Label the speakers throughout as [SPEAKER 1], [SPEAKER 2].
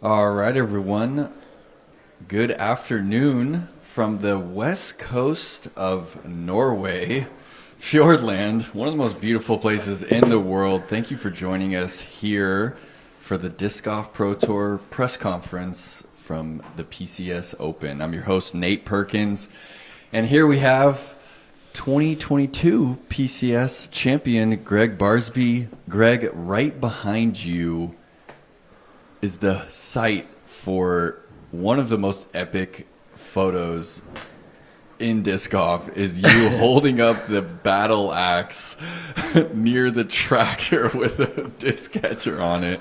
[SPEAKER 1] All right, everyone. Good afternoon from the west coast of Norway, Fjordland, one of the most beautiful places in the world. Thank you for joining us here for the Disc Golf Pro Tour press conference from the PCS Open. I'm your host, Nate Perkins, and here we have 2022 PCS champion Gregg Barsby. Gregg, right behind you is the site for one of the most epic photos in disc golf, is you holding up the battle axe near the tractor with a disc catcher on it.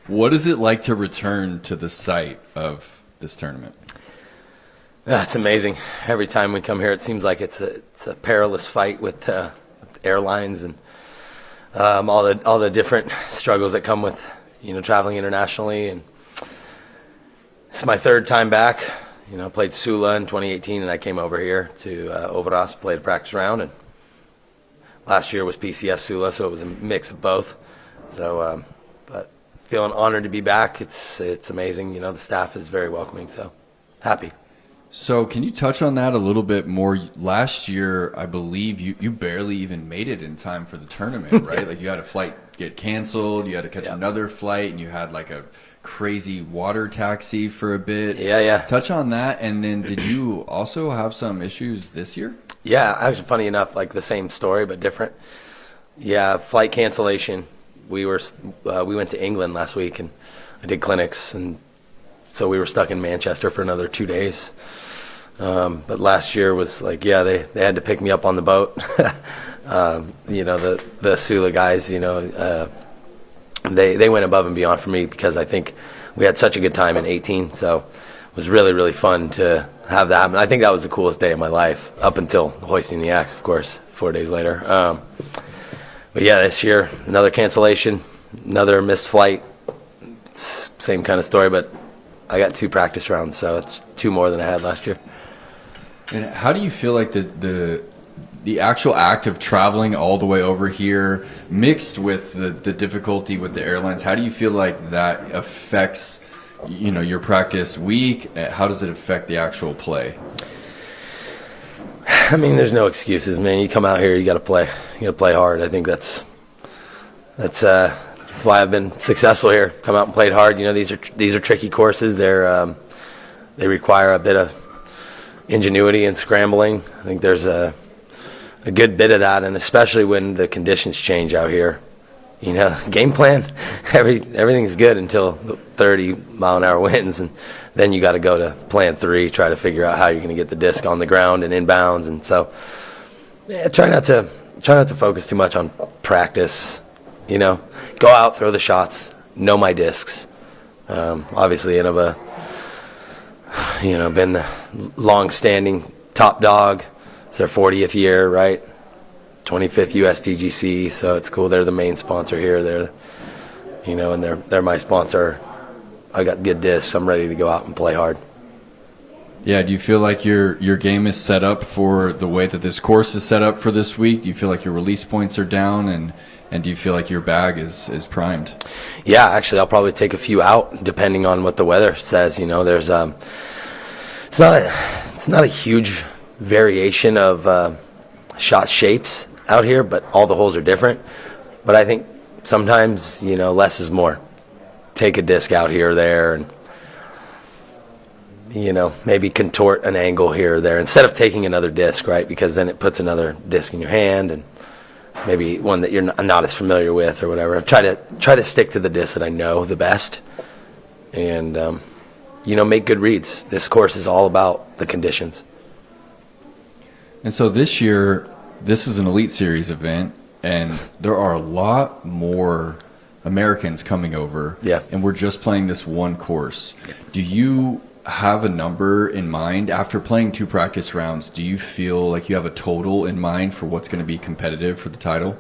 [SPEAKER 1] What is it like to return to the site of this tournament?
[SPEAKER 2] It's amazing. Every time we come here, it seems like it's a perilous fight with airlines and all the different struggles that come with traveling internationally. And it's my third time back. I played Sula in 2018, and I came over here to Øveraas, played a practice round, and last year was PCS Sula, so it was a mix of both. So, but feeling honored to be back. It's amazing. The staff is very welcoming, so happy.
[SPEAKER 1] So can you touch on that a little bit more? Last year, I believe you barely even made it in time for the tournament, right? Like you had a flight get canceled, you had to catch another flight, and you had like a crazy water taxi for a bit.
[SPEAKER 2] Yeah.
[SPEAKER 1] Touch on that, and then did you also have some issues this year?
[SPEAKER 2] Yeah, actually, funny enough, like the same story but different. Yeah, flight cancellation. We went to England last week, and I did clinics, and so we were stuck in Manchester for another 2 days. But last year was like, they had to pick me up on the boat. The Sula guys, they went above and beyond for me because I think we had such a good time in 18. So it was really, really fun to have that happen. I think that was the coolest day of my life up until hoisting the axe, of course, 4 days later. But yeah, this year, another cancellation, another missed flight. Same kind of story, but I got 2 practice rounds, so it's 2 more than I had last year.
[SPEAKER 1] And how do you feel like the actual act of traveling all the way over here, mixed with the difficulty with the airlines, how do you feel like that affects your practice week? How does it affect the actual play?
[SPEAKER 2] I mean, there's no excuses, man. You come out here, you got to play. You got to play hard. I think that's why I've been successful here. Come out and played hard. These are tricky courses. They require a bit of ingenuity and scrambling. I think there's a good bit of that, and especially when the conditions change out here. Game plan, everything's good until 30-mile-an-hour winds, and then you got to go to plan 3, try to figure out how you're going to get the disc on the ground and inbounds. And so, try not to focus too much on practice. Go out, throw the shots, know my discs. Obviously, Innova, been the long-standing top dog. It's their 40th year, right? 25th USDGC, so it's cool. They're the main sponsor here. They're, and they're my sponsor. I got good discs. I'm ready to go out and play hard.
[SPEAKER 1] Yeah, do you feel like your game is set up for the way that this course is set up for this week? Do you feel like your release points are down, and do you feel like your bag is primed? Yeah,
[SPEAKER 2] actually, I'll probably take a few out depending on what the weather says. There's it's not a huge variation of shot shapes out here, but all the holes are different. But I think sometimes less is more. Take a disc out here or there, and maybe contort an angle here or there instead of taking another disc, right? Because then it puts another disc in your hand, and maybe one that you're not as familiar with or whatever. Try to stick to the disc that I know the best, and make good reads. This course is all about the conditions.
[SPEAKER 1] And so this year, this is an Elite Series event, and there are a lot more Americans coming over.
[SPEAKER 2] Yeah.
[SPEAKER 1] And we're just playing this one course. Yeah. Do you have a number in mind after playing 2 practice rounds? Do you feel like you have a total in mind for what's going to be competitive for the title?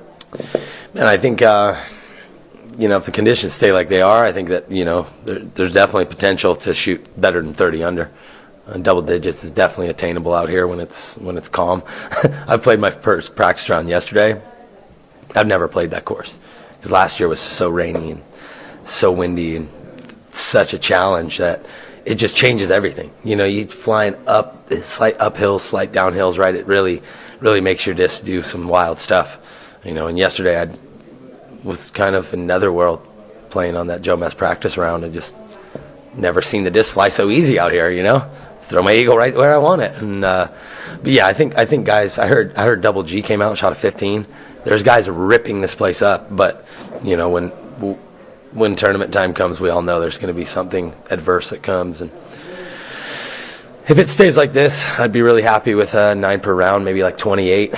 [SPEAKER 2] Man, I think if the conditions stay like they are, I think that there's definitely potential to shoot better than 30 under. Double digits is definitely attainable out here when it's calm. I played my first practice round yesterday. I've never played that course because last year was so rainy and so windy and such a challenge that it just changes everything. You know, you flying up, slight uphills, slight downhills, right? It really makes your disc do some wild stuff. You know, and yesterday I was kind of in another world playing on that Joe Mess practice round. I just never seen the disc fly so easy out here, you know? Throw my eagle right where I want it. And but yeah, I think guys, I heard Double G came out and shot a 15. There's guys ripping this place up, but you know, when tournament time comes, we all know there's going to be something adverse that comes. And if it stays like this, I'd be really happy with 9 per round, maybe like 28.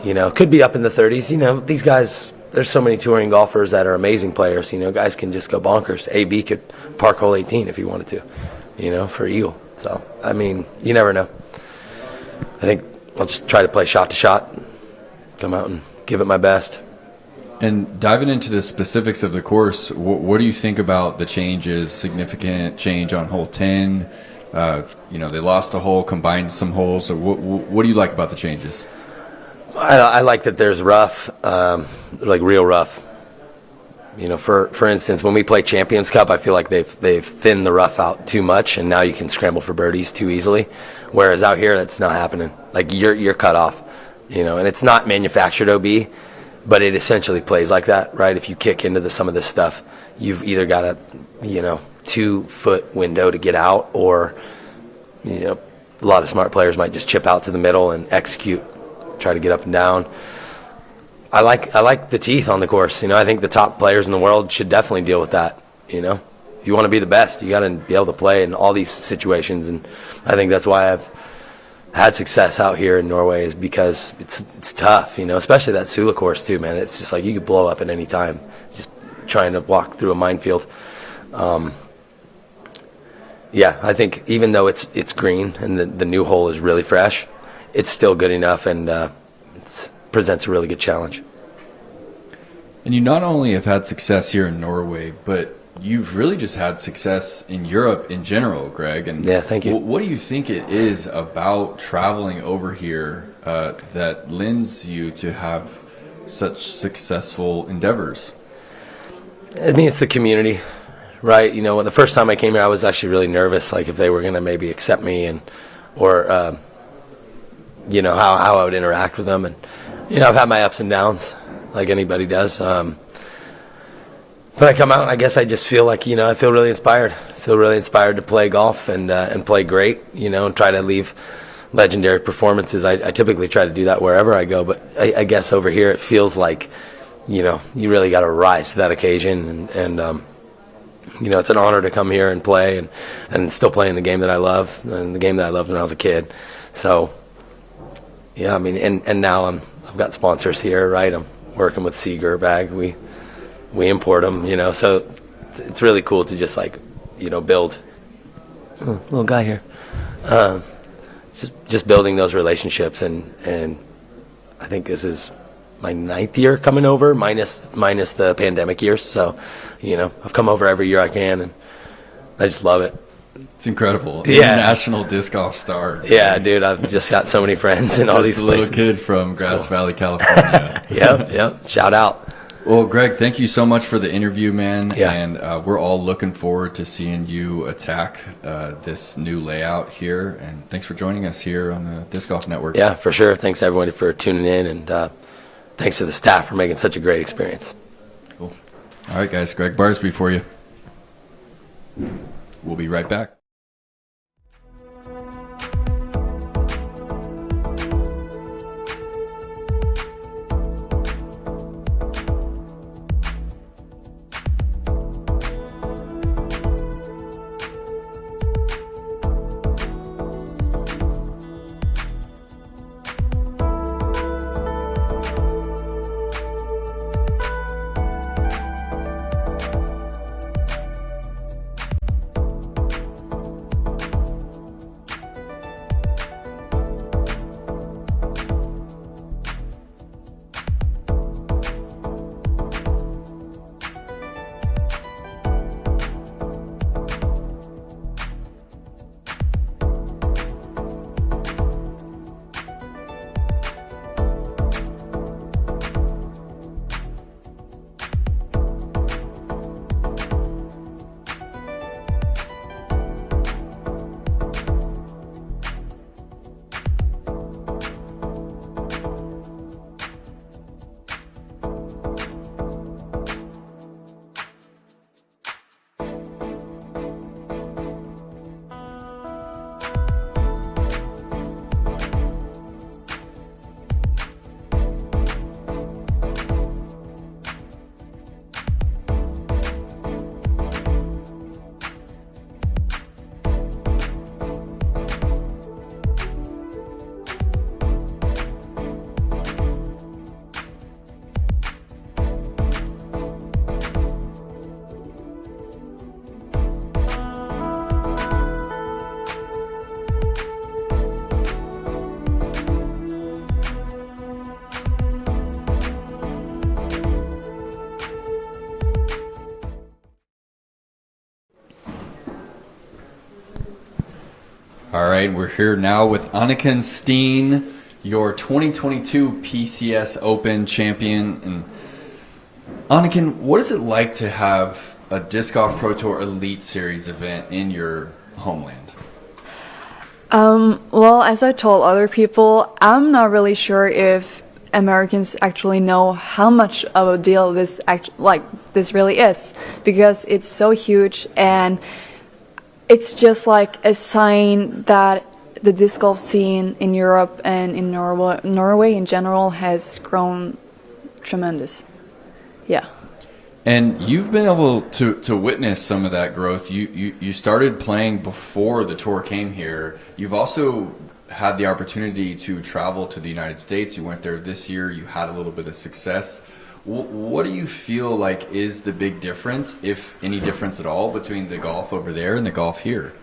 [SPEAKER 2] You know, could be up in the 30s. You know, these guys, there's so many touring golfers that are amazing players. You know, guys can just go bonkers. AB could park hole 18 if he wanted to, you know, for eagle. So, I mean, you never know. I think I'll just try to play shot to shot, come out and give it my best.
[SPEAKER 1] And diving into the specifics of the course, what do you think about the changes, significant change on hole 10? You know, they lost a hole, combined some holes. So what do you like about the changes?
[SPEAKER 2] I like that there's rough, like real rough. You know, for instance, when we play Champions Cup, I feel like they've thinned the rough out too much, and now you can scramble for birdies too easily. Whereas out here, that's not happening. Like you're cut off, you know, and it's not manufactured OB, but it essentially plays like that, right? If you kick into some of this stuff, you've either got a 2-foot window to get out, or you know, a lot of smart players might just chip out to the middle and execute, try to get up and down. I like the teeth on the course. You know, I think the top players in the world should definitely deal with that. You know, if you want to be the best, you got to be able to play in all these situations, and I think that's why I've had success out here in Norway, is because it's tough. You know, especially that Sula course too, man. It's just like you could blow up at any time, just trying to walk through a minefield. Yeah, I think even though it's green and the new hole is really fresh, it's still good enough, and it presents a really good challenge.
[SPEAKER 1] And you not only have had success here in Norway, but you've really just had success in Europe in general, Gregg. And
[SPEAKER 2] yeah, thank you.
[SPEAKER 1] What do you think it is about traveling over here that lends you to have such successful endeavors?
[SPEAKER 2] I mean, it's the community, right? You know, when the first time I came here, I was actually really nervous, like if they were going to maybe accept me, or you know, how I would interact with them. And you know, I've had my ups and downs, like anybody does. But I come out, I guess I just feel like, you know, I feel really inspired. I feel really inspired to play golf and play great, you know, and try to leave legendary performances. I typically try to do that wherever I go, but I guess over here it feels like, you know, you really got to rise to that occasion. And you know, it's an honor to come here and play and still playing the game that I love, and the game that I loved when I was a kid. So, yeah, I mean, and now I've got sponsors here, right? I'm working with Seager Bag. We import them, you know, so it's really cool to just, like, you know, build. Oh, little guy here. Just building those relationships, and I think this is my 9th year coming over, minus the pandemic years. So, you know, I've come over every year I can, and I just love it.
[SPEAKER 1] It's incredible.
[SPEAKER 2] Yeah.
[SPEAKER 1] International disc golf star.
[SPEAKER 2] Yeah, dude, I've just got so many friends in all these places.
[SPEAKER 1] Just a little kid from Grass Valley, California.
[SPEAKER 2] Yep. Shout out.
[SPEAKER 1] Well, Gregg, thank you so much for the interview, man.
[SPEAKER 2] Yeah.
[SPEAKER 1] And we're all looking forward to seeing you attack this new layout here. And thanks for joining us here on the Disc Golf Network.
[SPEAKER 2] Yeah, for sure. Thanks, everybody, for tuning in. And thanks to the staff for making such a great experience.
[SPEAKER 1] Cool. All right, guys. Gregg Barsby for you. We'll be right back. All right, we're here now with Anniken Steen, your 2022 PCS Open champion. And Anniken, what is it like to have a Disc Golf Pro Tour Elite Series event in your homeland?
[SPEAKER 3] Well, as I told other people, I'm not really sure if Americans actually know how much of a deal this really is, because it's so huge, and it's just like a sign that the disc golf scene in Europe and in Norway in general has grown tremendous. Yeah.
[SPEAKER 1] And you've been able to witness some of that growth. You started playing before the tour came here. You've also had the opportunity to travel to the United States. You went there this year. You had a little bit of success. What do you feel like is the big difference, if any difference at all, between the golf over there and the golf here?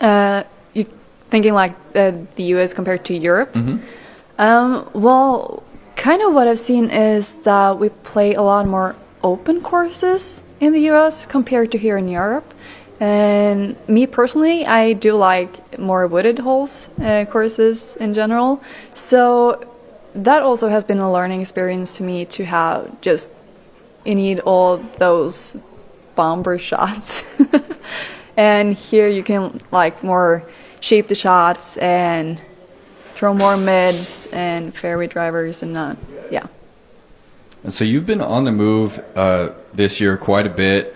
[SPEAKER 3] You thinking like the US compared to Europe?
[SPEAKER 1] Mm-hmm.
[SPEAKER 3] Well, kind of what I've seen is that we play a lot more open courses in the US compared to here in Europe. And me personally, I do like more wooded holes courses in general. So that also has been a learning experience to me, to have just, you need all those bomber shots. And here you can like more shape the shots and throw more mids and fairway drivers and not, yeah.
[SPEAKER 1] And so you've been on the move this year quite a bit.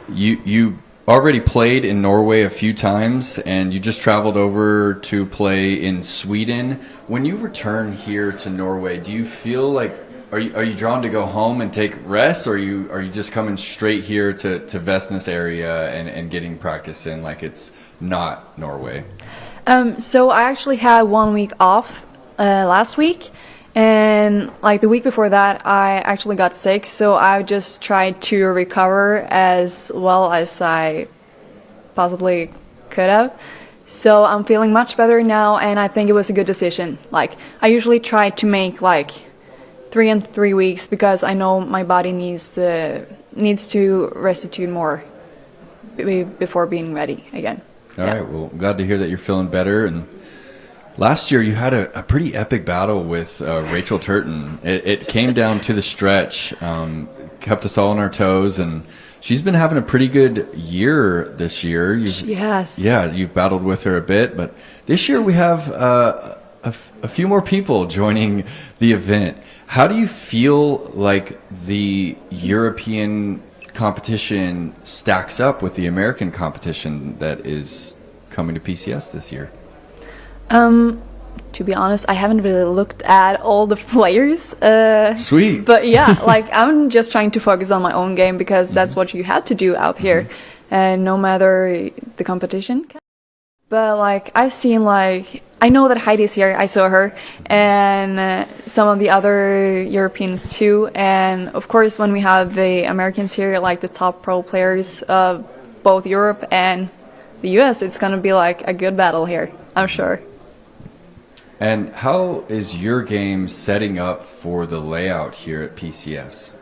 [SPEAKER 1] You already played in Norway a few times, and you just traveled over to play in Sweden. When you return here to Norway, do you feel like, are you drawn to go home and take rest, or are you just coming straight here to Vestnes area and getting practice in like it's not Norway?
[SPEAKER 3] So I actually had 1 week off last week, and like the week before that I actually got sick, so I just tried to recover as well as I possibly could have. So I'm feeling much better now, and I think it was a good decision. Like, I usually try to make like 3 and 3 weeks, because I know my body needs to restitute more before being ready again.
[SPEAKER 1] All right, well, glad to hear that you're feeling better. And last year you had a pretty epic battle with Rachel Turton. It came down to the stretch, kept us all on our toes, and she's been having a pretty good year this year.
[SPEAKER 3] Yes.
[SPEAKER 1] Yeah, you've battled with her a bit, but this year we have a few more people joining the event. How do you feel like the European competition stacks up with the American competition that is coming to PCS this year?
[SPEAKER 3] To be honest, I haven't really looked at all the players.
[SPEAKER 1] Sweet.
[SPEAKER 3] But yeah, like, I'm just trying to focus on my own game, because that's what you have to do out here, and no matter the competition. But like, I've seen, like, I know that Heidi's here, I saw her, and some of the other Europeans too. And of course, when we have the Americans here, like the top pro players of both Europe and the US, it's gonna be like a good battle here, I'm sure.
[SPEAKER 1] And how is your game setting up for the layout here at PCS?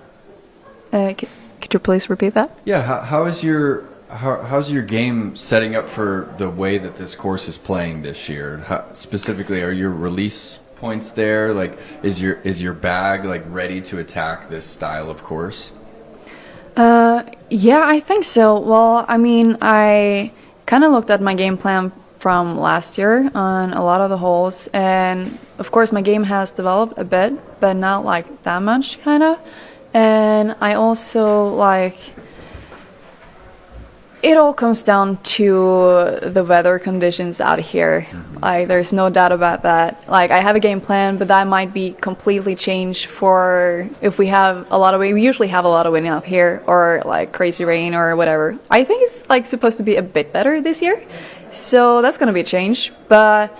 [SPEAKER 3] Could you please repeat that?
[SPEAKER 1] Yeah, how's your game setting up for the way that this course is playing this year? Specifically, are your release points there? Like, is your bag like ready to attack this style of course?
[SPEAKER 3] Yeah, I think so. Well, I mean, I kind of looked at my game plan from last year on a lot of the holes, and of course my game has developed a bit, but not like that much, kind of. And I also, like, it all comes down to the weather conditions out here. Like, there's no doubt about that. Like, I have a game plan, but that might be completely changed for if we have a lot of wind. We usually have a lot of wind out here, or like crazy rain or whatever. I think it's like supposed to be a bit better this year, so that's gonna be a change. But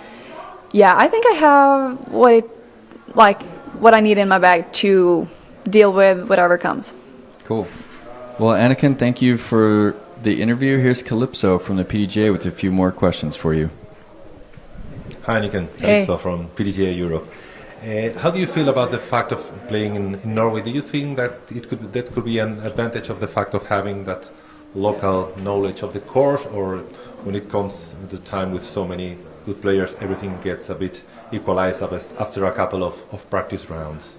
[SPEAKER 3] yeah, I think I have what I need in my bag to deal with whatever comes.
[SPEAKER 1] Cool. Well, Anniken, thank you for the interview. Here's Calypso from the PDGA with a few more questions for you.
[SPEAKER 4] Hi, Anniken. Calypso from PDGA Europe. How do you feel about the fact of playing in Norway? Do you think that that could be an advantage of the fact of having that local knowledge of the course, or when it comes to time with so many good players, everything gets a bit equalized after a couple of practice rounds?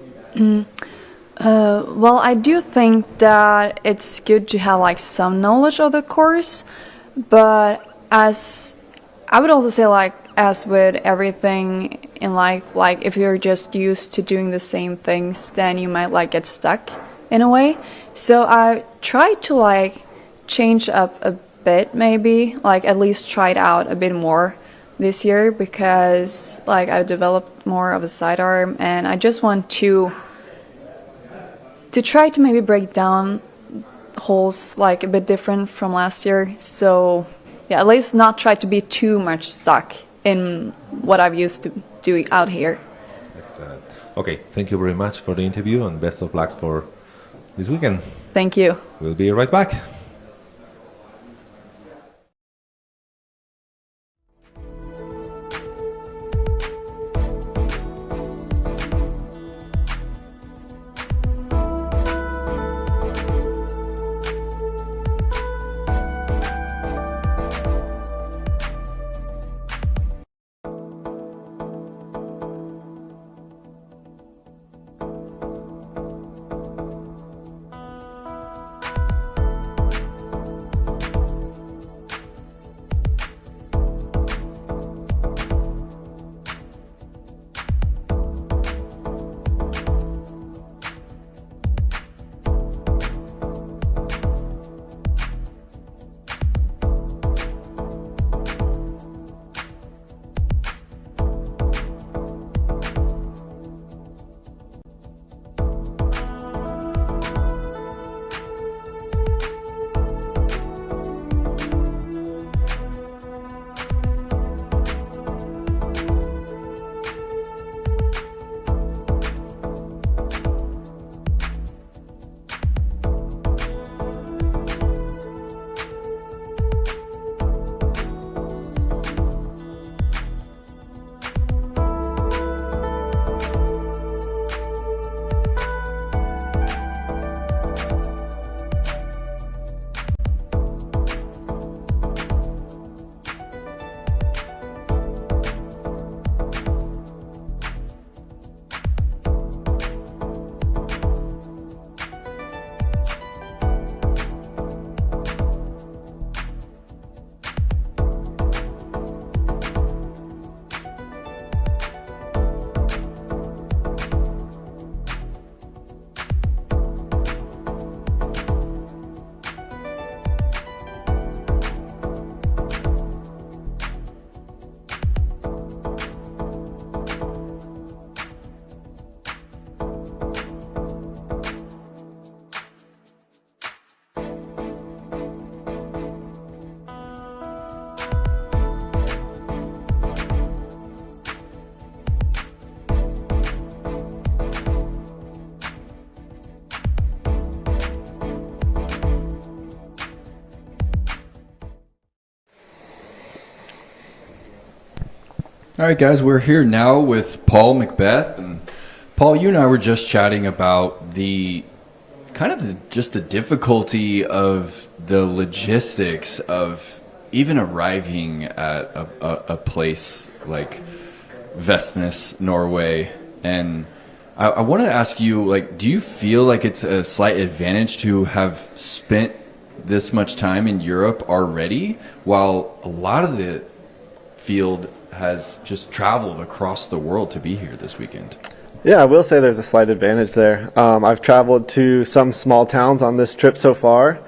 [SPEAKER 3] Well, I do think that it's good to have like some knowledge of the course, but as I would also say, like as with everything in life, like if you're just used to doing the same things, then you might like get stuck in a way. So I tried to like change up a bit, maybe like at least try it out a bit more this year, because like I developed more of a sidearm, and I just want to try to maybe break down holes like a bit different from last year. So yeah, at least not try to be too much stuck in what I've used to do out here.
[SPEAKER 4] Excellent. Okay, thank you very much for the interview, and best of luck for this weekend.
[SPEAKER 3] Thank you.
[SPEAKER 4] We'll be right back.
[SPEAKER 1] All right, guys, we're here now with Paul McBeth. And Paul, you and I were just chatting about the kind of just the difficulty of the logistics of even arriving at a place like Vestnes, Norway. And I wanted to ask you, like, do you feel like it's a slight advantage to have spent this much time in Europe already, while a lot of the field has just traveled across the world to be here this weekend?
[SPEAKER 5] Yeah, I will say there's a slight advantage there. I've traveled to some small towns on this trip so far,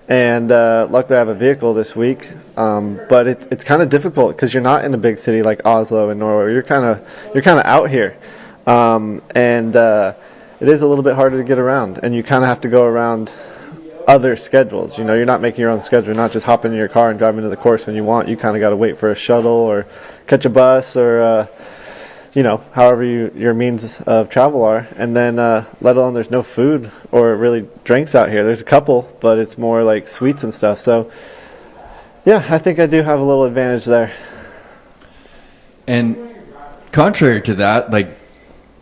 [SPEAKER 5] and luckily I have a vehicle this week. But it's kind of difficult because you're not in a big city like Oslo in Norway. You're kind of out here, and it is a little bit harder to get around, and you kind of have to go around other schedules. You know, you're not making your own schedule. You're not just hopping in your car and driving to the course when you want. You kind of got to wait for a shuttle or catch a bus or however your means of travel are. And then let alone there's no food or really drinks out here. There's a couple, but it's more like sweets and stuff. So yeah, I think I do have a little advantage there.
[SPEAKER 1] And contrary to that, like,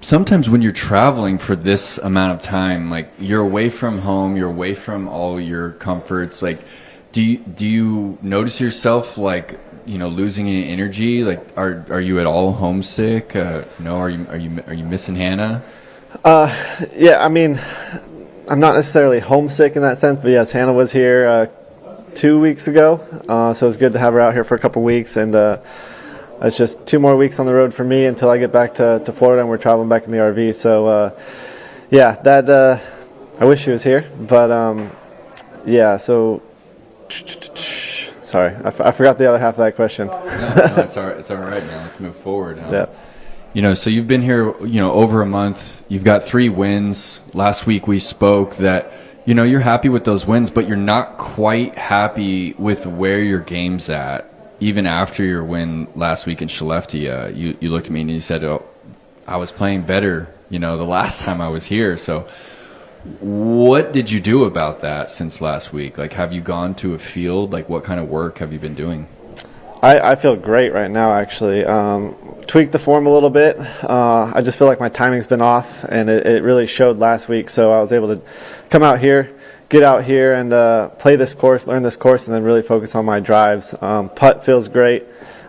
[SPEAKER 1] sometimes when you're traveling for this amount of time, like, you're away from home, you're away from all your comforts, like, Do you notice yourself like, losing any energy? Like, are you at all homesick? No, are you missing Hannah?
[SPEAKER 5] Yeah, I mean, I'm not necessarily homesick in that sense, but yes, Hannah was here 2 weeks ago, so it's good to have her out here for a couple weeks, and it's just 2 more weeks on the road for me until I get back to Florida, and we're traveling back in the RV. So yeah, that I wish she was here, but yeah. So sorry, I forgot the other half of that question.
[SPEAKER 1] No, it's all right. Now let's move forward.
[SPEAKER 5] Yeah.
[SPEAKER 1] So you've been here, over a month. You've got 3 wins. Last week we spoke that, you're happy with those wins, but you're not quite happy with where your game's at. Even after your win last week in Skellefteå, you looked at me and you said, "Oh, I was playing better, the last time I was here." So what did you do about that since last week? Like, have you gone to a field? Like, what kind of work have you been doing?
[SPEAKER 5] I feel great right now, actually. Tweaked the form a little bit. I just feel like my timing's been off, and it really showed last week. So I was able to come out here, get out here, and play this course, learn this course, and then really focus on my drives. Putt feels great,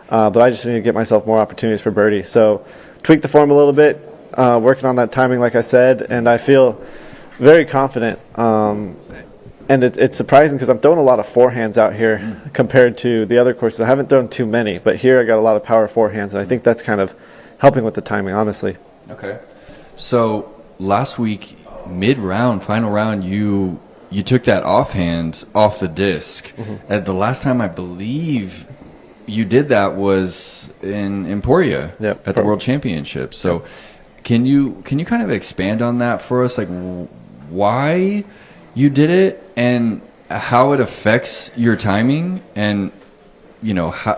[SPEAKER 5] but I just need to get myself more opportunities for birdie. So tweaked the form a little bit, working on that timing, like I said, and I feel very confident. And it's surprising because I'm throwing a lot of forehands out here compared to the other courses. I haven't thrown too many, but here I got a lot of power forehands, and I think that's kind of helping with the timing, honestly.
[SPEAKER 1] Okay. So last week, mid-round, final round, you took that offhand off the disc. And the last time I believe you did that was in Emporia at the World Championship. So can you kind of expand on that for us? Like, why you did it and how it affects your timing, and how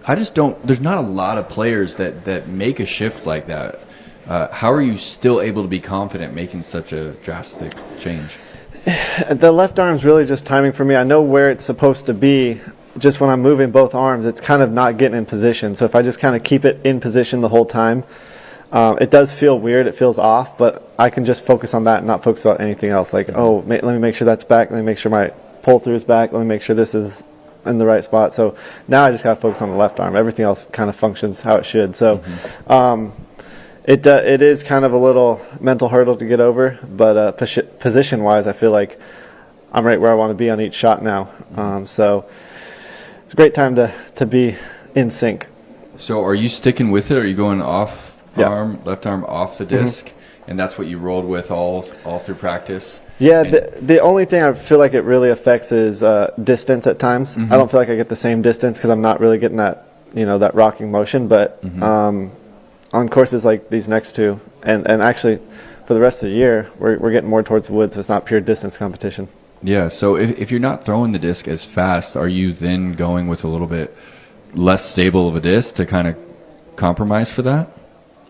[SPEAKER 1] I just don't. There's not a lot of players that make a shift like that. How are you still able to be confident making such a drastic change?
[SPEAKER 5] The left arm's really just timing for me. I know where it's supposed to be. Just when I'm moving both arms, it's kind of not getting in position. So if I just kind of keep it in position the whole time, it does feel weird. It feels off, but I can just focus on that and not focus about anything else. Like, let me make sure that's back. Let me make sure my pull through is back. Let me make sure this is in the right spot. So now I just got to focus on the left arm. Everything else kind of functions how it should. So it is kind of a little mental hurdle to get over, but position-wise, I feel like I'm right where I want to be on each shot now. So it's a great time to be in sync.
[SPEAKER 1] So are you sticking with it? Or are you going off left arm off the disc, and that's what you rolled with all through practice?
[SPEAKER 5] Yeah, the only thing I feel like it really affects is distance at times. I don't feel like I get the same distance because I'm not really getting that that rocking motion. But on courses like these next two, and actually for the rest of the year, we're getting more towards the woods, so it's not pure distance competition. Yeah.
[SPEAKER 1] So if you're not throwing the disc as fast, are you then going with a little bit less stable of a disc to kind of compromise for that?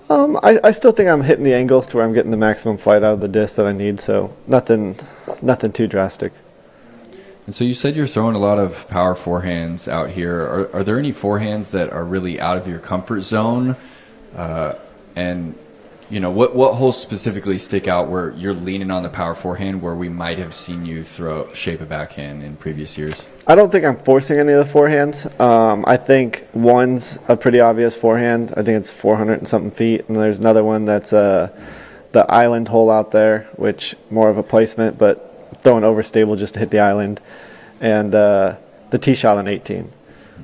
[SPEAKER 5] I still think I'm hitting the angles to where I'm getting the maximum flight out of the disc that I need, so nothing too drastic.
[SPEAKER 1] And so you said you're throwing a lot of power forehands out here. Are there any forehands that are really out of your comfort zone? And what holes specifically stick out where you're leaning on the power forehand where we might have seen you shape a backhand in previous years?
[SPEAKER 5] I don't think I'm forcing any of the forehands. I think one's a pretty obvious forehand. I think it's 400 and something feet, and there's another one that's the island hole out there, which more of a placement, but throwing overstable just to hit the island, and the tee shot on 18.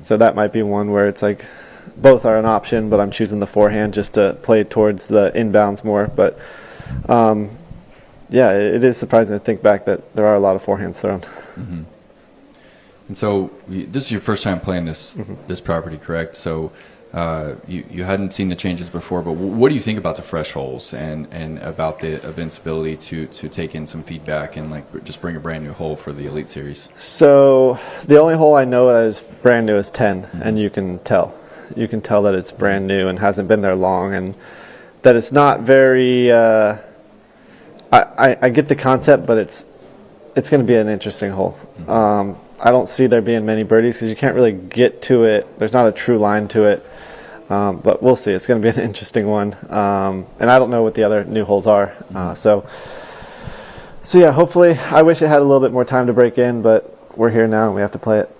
[SPEAKER 5] So that might be one where it's like both are an option, but I'm choosing the forehand just to play towards the inbounds more. But yeah, it is surprising to think back that there are a lot of forehands thrown.
[SPEAKER 1] And so this is your first time playing this property, correct? So you hadn't seen the changes before, but what do you think about the fresh holes and about the event's ability to take in some feedback and like just bring a brand new hole for the Elite Series?
[SPEAKER 5] So the only hole I know that is brand new is 10, and you can tell that it's brand new and hasn't been there long, and that it's not very. I get the concept, but it's going to be an interesting hole. I don't see there being many birdies because you can't really get to it. There's not a true line to it, but we'll see. It's going to be an interesting one, and I don't know what the other new holes are. So yeah, hopefully, I wish it had a little bit more time to break in, but we're here now and we have to play it.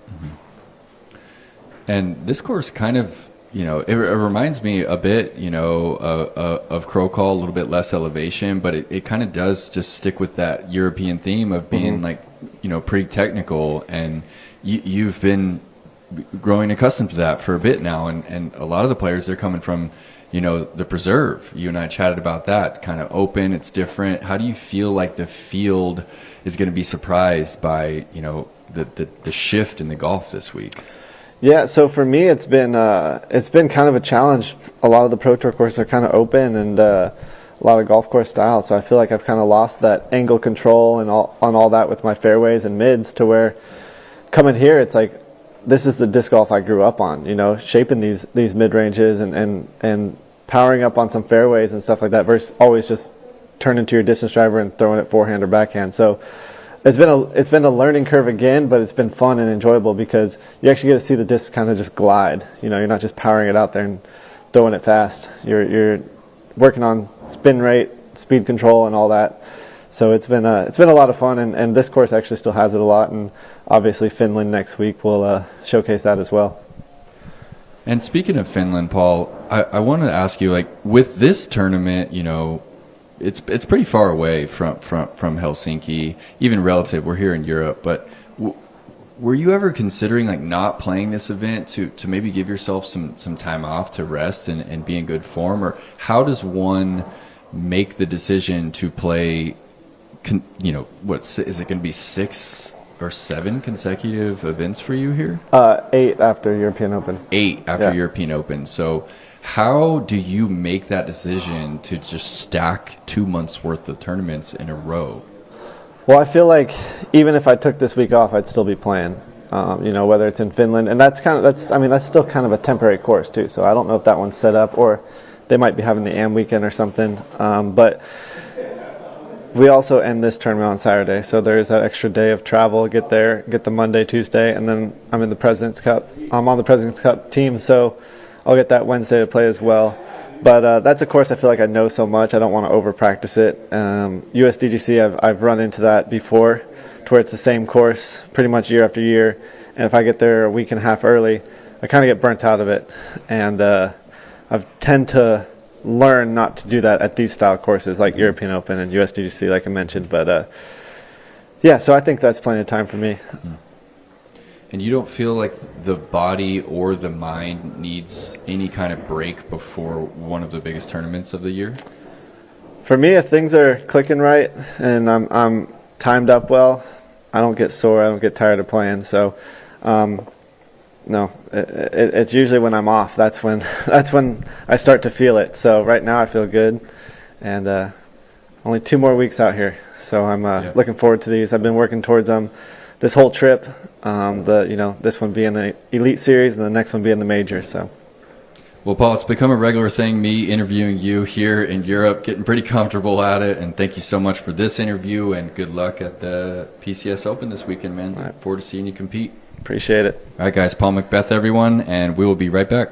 [SPEAKER 1] And this course kind of, it reminds me a bit, of Crow Call, a little bit less elevation, but it kind of does just stick with that European theme of being pretty technical. And you've been growing accustomed to that for a bit now. And a lot of the players, they're coming from, the preserve. You and I chatted about that. It's kind of open. It's different. How do you feel like the field is going to be surprised by, the shift in the golf this week?
[SPEAKER 5] Yeah, so for me, it's been kind of a challenge. A lot of the Pro Tour courses are kind of open and a lot of golf course style. So I feel like I've kind of lost that angle control and on all that with my fairways and mids, to where coming here, it's like this is the disc golf I grew up on. Shaping these mid ranges and powering up on some fairways and stuff like that, versus always just turning to your distance driver and throwing it forehand or backhand. So it's been a learning curve again, but it's been fun and enjoyable because you actually get to see the disc kind of just glide. You're not just powering it out there and throwing it fast. You're working on spin rate, speed control, and all that. So it's been a lot of fun, and this course actually still has it a lot. And obviously Finland next week will showcase that as well.
[SPEAKER 1] And speaking of Finland, Paul, I wanted to ask you, with this tournament, it's pretty far away from Helsinki, even relative. We're here in Europe, but were you ever considering not playing this event to maybe give yourself some time off to rest and be in good form? Or how does one make the decision to play, is it going to be 6 or 7 consecutive events for you here?
[SPEAKER 5] 8 after European Open.
[SPEAKER 1] 8 after European Open. So how do you make that decision to just stack 2 months worth of tournaments in a row?
[SPEAKER 5] Well, I feel like even if I took this week off, I'd still be playing. Whether it's in Finland, and that's still kind of a temporary course too. So I don't know if that one's set up, or they might be having the AM weekend or something. But we also end this tournament on Saturday, so there's that extra day of travel. Get there, get the Monday, Tuesday, and then I'm in the President's Cup. I'm on the President's Cup team, so I'll get that Wednesday to play as well. But that's a course I feel like I know so much. I don't want to over practice it. USDGC, I've run into that before, to where it's the same course pretty much year after year. And if I get there a week and a half early, I kind of get burnt out of it. And I tend to learn not to do that at these style courses like European Open and USDGC, like I mentioned. But so I think that's plenty of time for me.
[SPEAKER 1] And you don't feel like the body or the mind needs any kind of break before one of the biggest tournaments of the year?
[SPEAKER 5] For me, if things are clicking right and I'm timed up well, I don't get sore, I don't get tired of playing. So, no, it's usually when I'm off. That's when I start to feel it. So right now I feel good, and only 2 more weeks out here. So I'm looking forward to these. I've been working towards this whole trip, this one being the Elite Series and the next one being the Major. So,
[SPEAKER 1] well, Paul, it's become a regular thing, me interviewing you here in Europe, getting pretty comfortable at it, and thank you so much for this interview, and good luck at the PCS Open this weekend, man. Look forward to seeing you compete.
[SPEAKER 5] Appreciate it.
[SPEAKER 1] All right, guys, Paul McBeth, everyone, and we will be right back.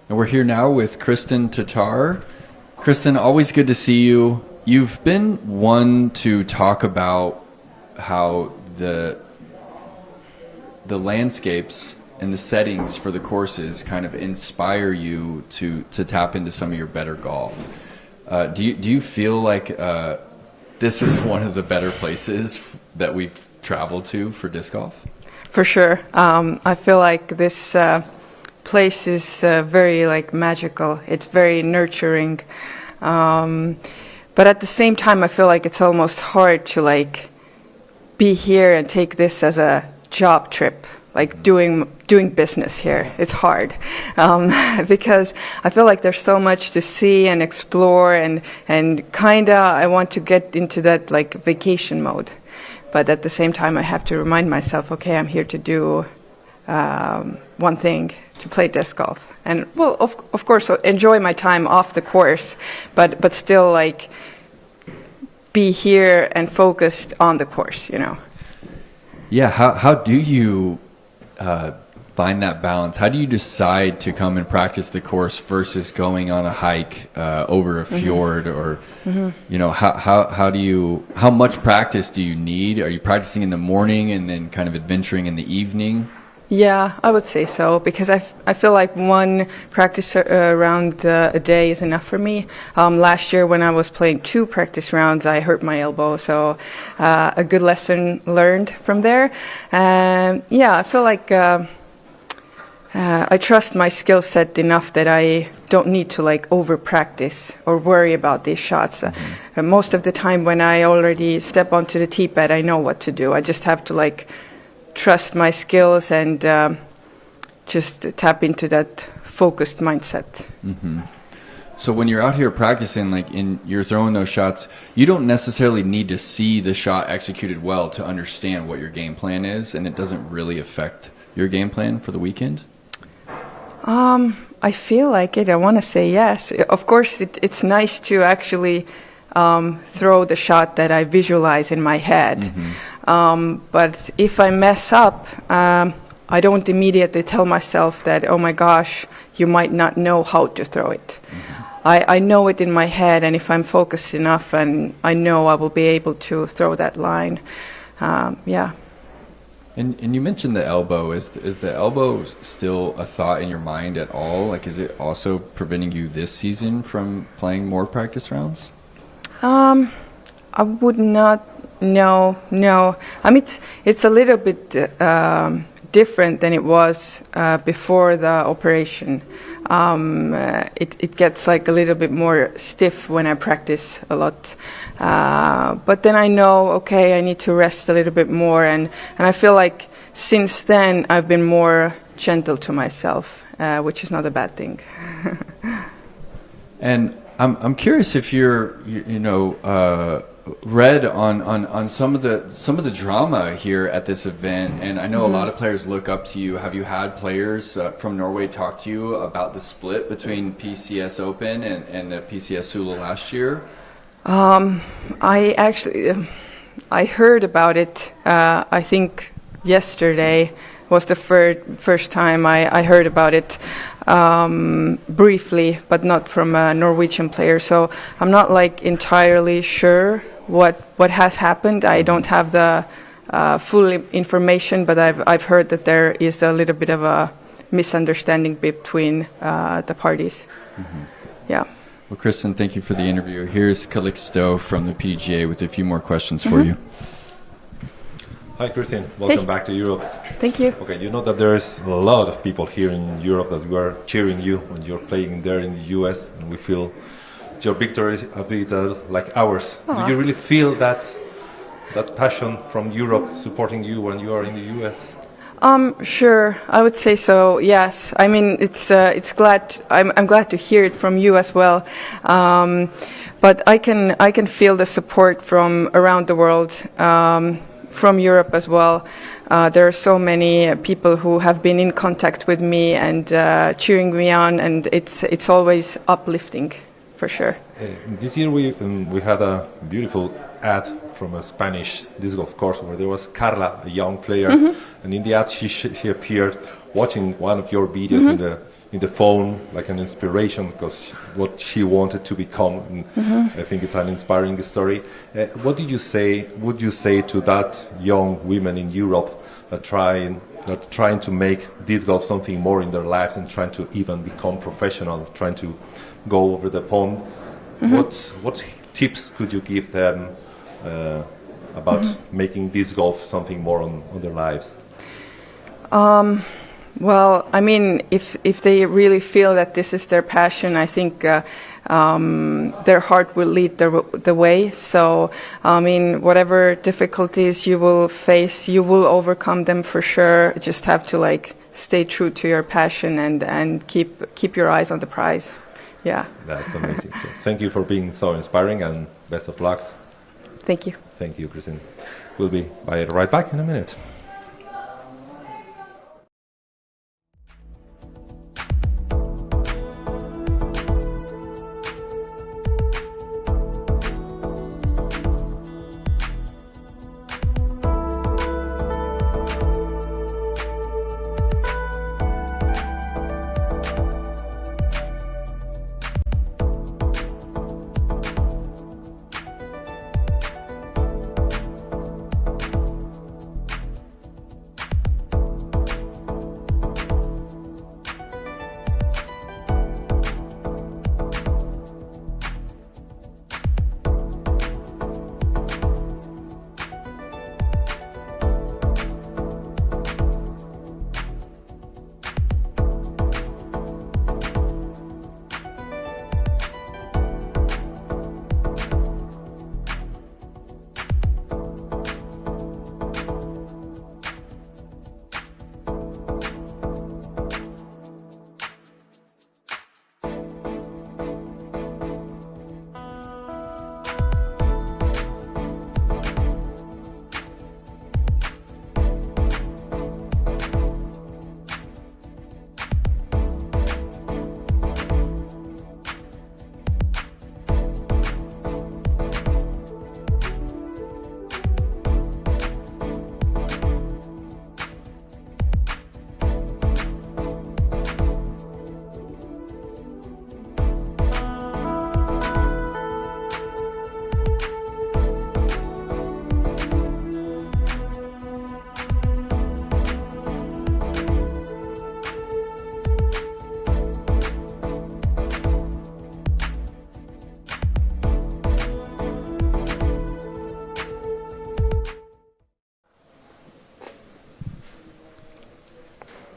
[SPEAKER 1] And we're here now with Kristin Tattar. Kristin, always good to see you. You've been one to talk about how the landscapes and the settings for the courses kind of inspire you to tap into some of your better golf. Do you feel like this is one of the better places that we've traveled to for disc golf?
[SPEAKER 6] For sure. I feel like this place is very like magical. It's very nurturing. But at the same time, I feel like it's almost hard to like be here and take this as a job trip, like doing business here. It's hard because I feel like there's so much to see and explore, and kinda I want to get into that like vacation mode. But at the same time, I have to remind myself, okay, I'm here to do one thing, to play disc golf. And, well, of course, enjoy my time off the course, but still, like, be here and focused on the course, you know.
[SPEAKER 1] Yeah, how do you find that balance? How do you decide to come and practice the course versus going on a hike over a fjord, or you know, how much practice do you need? Are you practicing in the morning and then kind of adventuring in the evening?
[SPEAKER 6] Yeah, I would say so, because I feel like one practice round a day is enough for me. Last year when I was playing 2 practice rounds, I hurt my elbow, so a good lesson learned from there. Yeah, I feel like I trust my skill set enough that I don't need to like over practice or worry about these shots. Most of the time when I already step onto the tee pad, I know what to do. I just have to like trust my skills and just tap into that focused mindset.
[SPEAKER 1] So when you're out here practicing, like you're throwing those shots, you don't necessarily need to see the shot executed well to understand what your game plan is, and it doesn't really affect your game plan for the weekend?
[SPEAKER 6] I feel like it. I want to say yes. Of course, it's nice to actually throw the shot that I visualize in my head. But if I mess up, I don't immediately tell myself that, oh my gosh, you might not know how to throw it. I know it in my head, and if I'm focused enough, and I know I will be able to throw that line. Yeah.
[SPEAKER 1] And you mentioned the elbow. Is the elbow still a thought in your mind at all? Like, is it also preventing you this season from playing more practice rounds?
[SPEAKER 6] I would not. No. I mean, it's a little bit different than it was before the operation. It gets like a little bit more stiff when I practice a lot. But then I know, okay, I need to rest a little bit more, and I feel like since then I've been more gentle to myself, which is not a bad thing.
[SPEAKER 1] And I'm curious if you read on some of the drama here at this event, and I know a lot of players look up to you. Have you had players from Norway talk to you about the split between PCS Open and the PCS Sula last year?
[SPEAKER 6] I heard about it. I think yesterday was the first time I heard about it briefly, but not from a Norwegian player. So I'm not like entirely sure what has happened. I don't have the full information, but I've heard that there is a little bit of a misunderstanding between the parties. Yeah.
[SPEAKER 1] Well, Kristin, thank you for the interview. Here's Calixto from the PDGA with a few more questions for you.
[SPEAKER 4] Hi, Kristin. Welcome back to Europe.
[SPEAKER 6] Thank you.
[SPEAKER 4] Okay, you know that there's a lot of people here in Europe that we are cheering you when you're playing there in the US, and we feel your victory is a bit like ours.
[SPEAKER 6] Aww.
[SPEAKER 4] Do you really feel that passion from Europe supporting you when you are in the US?
[SPEAKER 6] Sure, I would say so. Yes, I mean it's glad. I'm glad to hear it from you as well. But I can feel the support from around the world, from Europe as well. There are so many people who have been in contact with me and cheering me on, and it's always uplifting, for sure.
[SPEAKER 4] This year we had a beautiful ad from a Spanish disc golf course where there was Carla, a young player, and in the ad she appeared watching one of your videos in in the phone like an inspiration because what she wanted to become. And I think it's an inspiring story. What would you say to that young women in Europe that trying to make disc golf something more in their lives and trying to even become professional, trying to go over the pond? What tips could you give them about making disc golf something more on their lives?
[SPEAKER 6] Well, I mean, if they really feel that this is their passion, I think their heart will lead the way. So, I mean, whatever difficulties you will face, you will overcome them for sure. You just have to like stay true to your passion and keep your eyes on the prize. Yeah.
[SPEAKER 4] That's amazing. So thank you for being so inspiring and best of luck.
[SPEAKER 6] Thank you.
[SPEAKER 4] Thank you, Kristin. We'll be right back in a minute.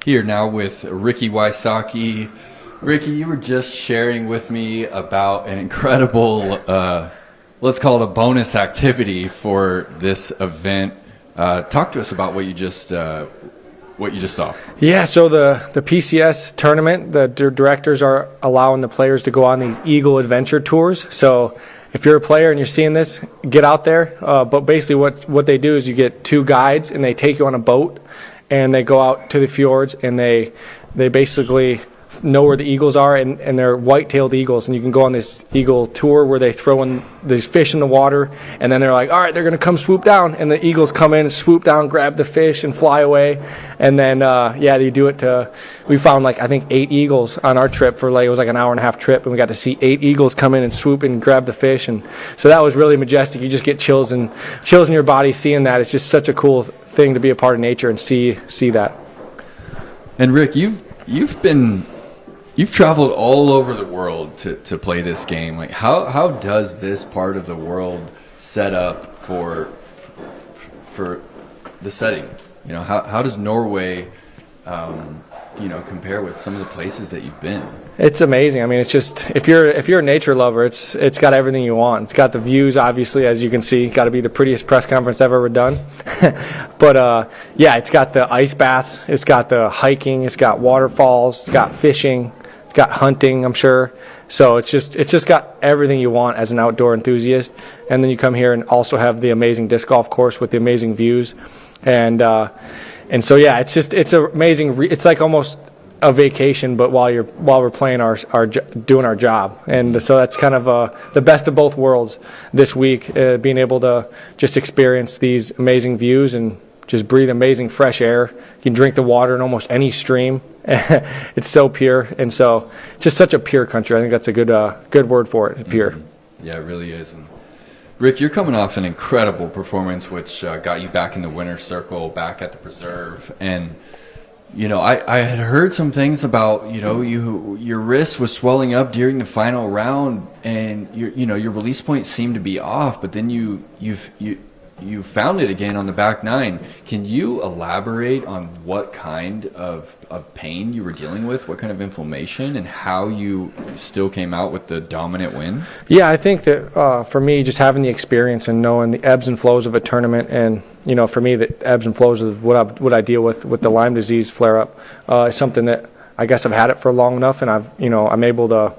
[SPEAKER 1] Here now with Ricky Wysocki. Ricky, you were just sharing with me about an incredible, let's call it a bonus activity for this event. Talk to us about what you just saw.
[SPEAKER 7] Yeah, so the PCS tournament, the directors are allowing the players to go on these Eagle Adventure tours. So if you're a player and you're seeing this, get out there. But basically what they do is you get two guides and they take you on a boat and they go out to the fjords and they basically know where the eagles are, and they're white-tailed eagles, and you can go on this eagle tour where they throw in these fish in the water, and then they're like, all right, they're going to come swoop down, and the eagles come in, swoop down, grab the fish, and fly away. And then they do it to, we found like I think 8 eagles on our trip for it was like an hour and a half trip, and we got to see 8 eagles come in and swoop and grab the fish, and so that was really majestic. You just get chills in your body seeing that. It's just such a cool thing to be a part of nature and see that.
[SPEAKER 1] And Rick, You've traveled all over the world to play this game. Like, how does this part of the world set up for the setting? You know, how does Norway, compare with some of the places that you've been?
[SPEAKER 7] It's amazing. I mean, it's just if you're a nature lover, it's got everything you want. It's got the views, obviously, as you can see. Got to be the prettiest press conference I've ever done. But it's got the ice baths. It's got the hiking. It's got waterfalls. It's got fishing. It's got hunting, I'm sure. So it's just got everything you want as an outdoor enthusiast. And then you come here and also have the amazing disc golf course with the amazing views. And so it's amazing. It's like almost a vacation, but while we're playing doing our job. And so that's kind of the best of both worlds this week, being able to just experience these amazing views and just breathe amazing fresh air. You can drink the water in almost any stream, It's so pure, and so just such a pure country. I think that's a good word for it, pure.
[SPEAKER 1] Yeah, it really is. And Rick, you're coming off an incredible performance, which got you back in the winner's circle, back at the Preserve. And, I had heard some things about, your wrist was swelling up during the final round, and your release point seemed to be off, but then you found it again on the back nine. Can you elaborate on what kind of pain you were dealing with, what kind of inflammation, and how you still came out with the dominant win?
[SPEAKER 7] Yeah, I think that for me, just having the experience and knowing the ebbs and flows of a tournament, and for me, the ebbs and flows of what I deal with the Lyme disease flare up is something that I guess I've had it for long enough, and I'm able to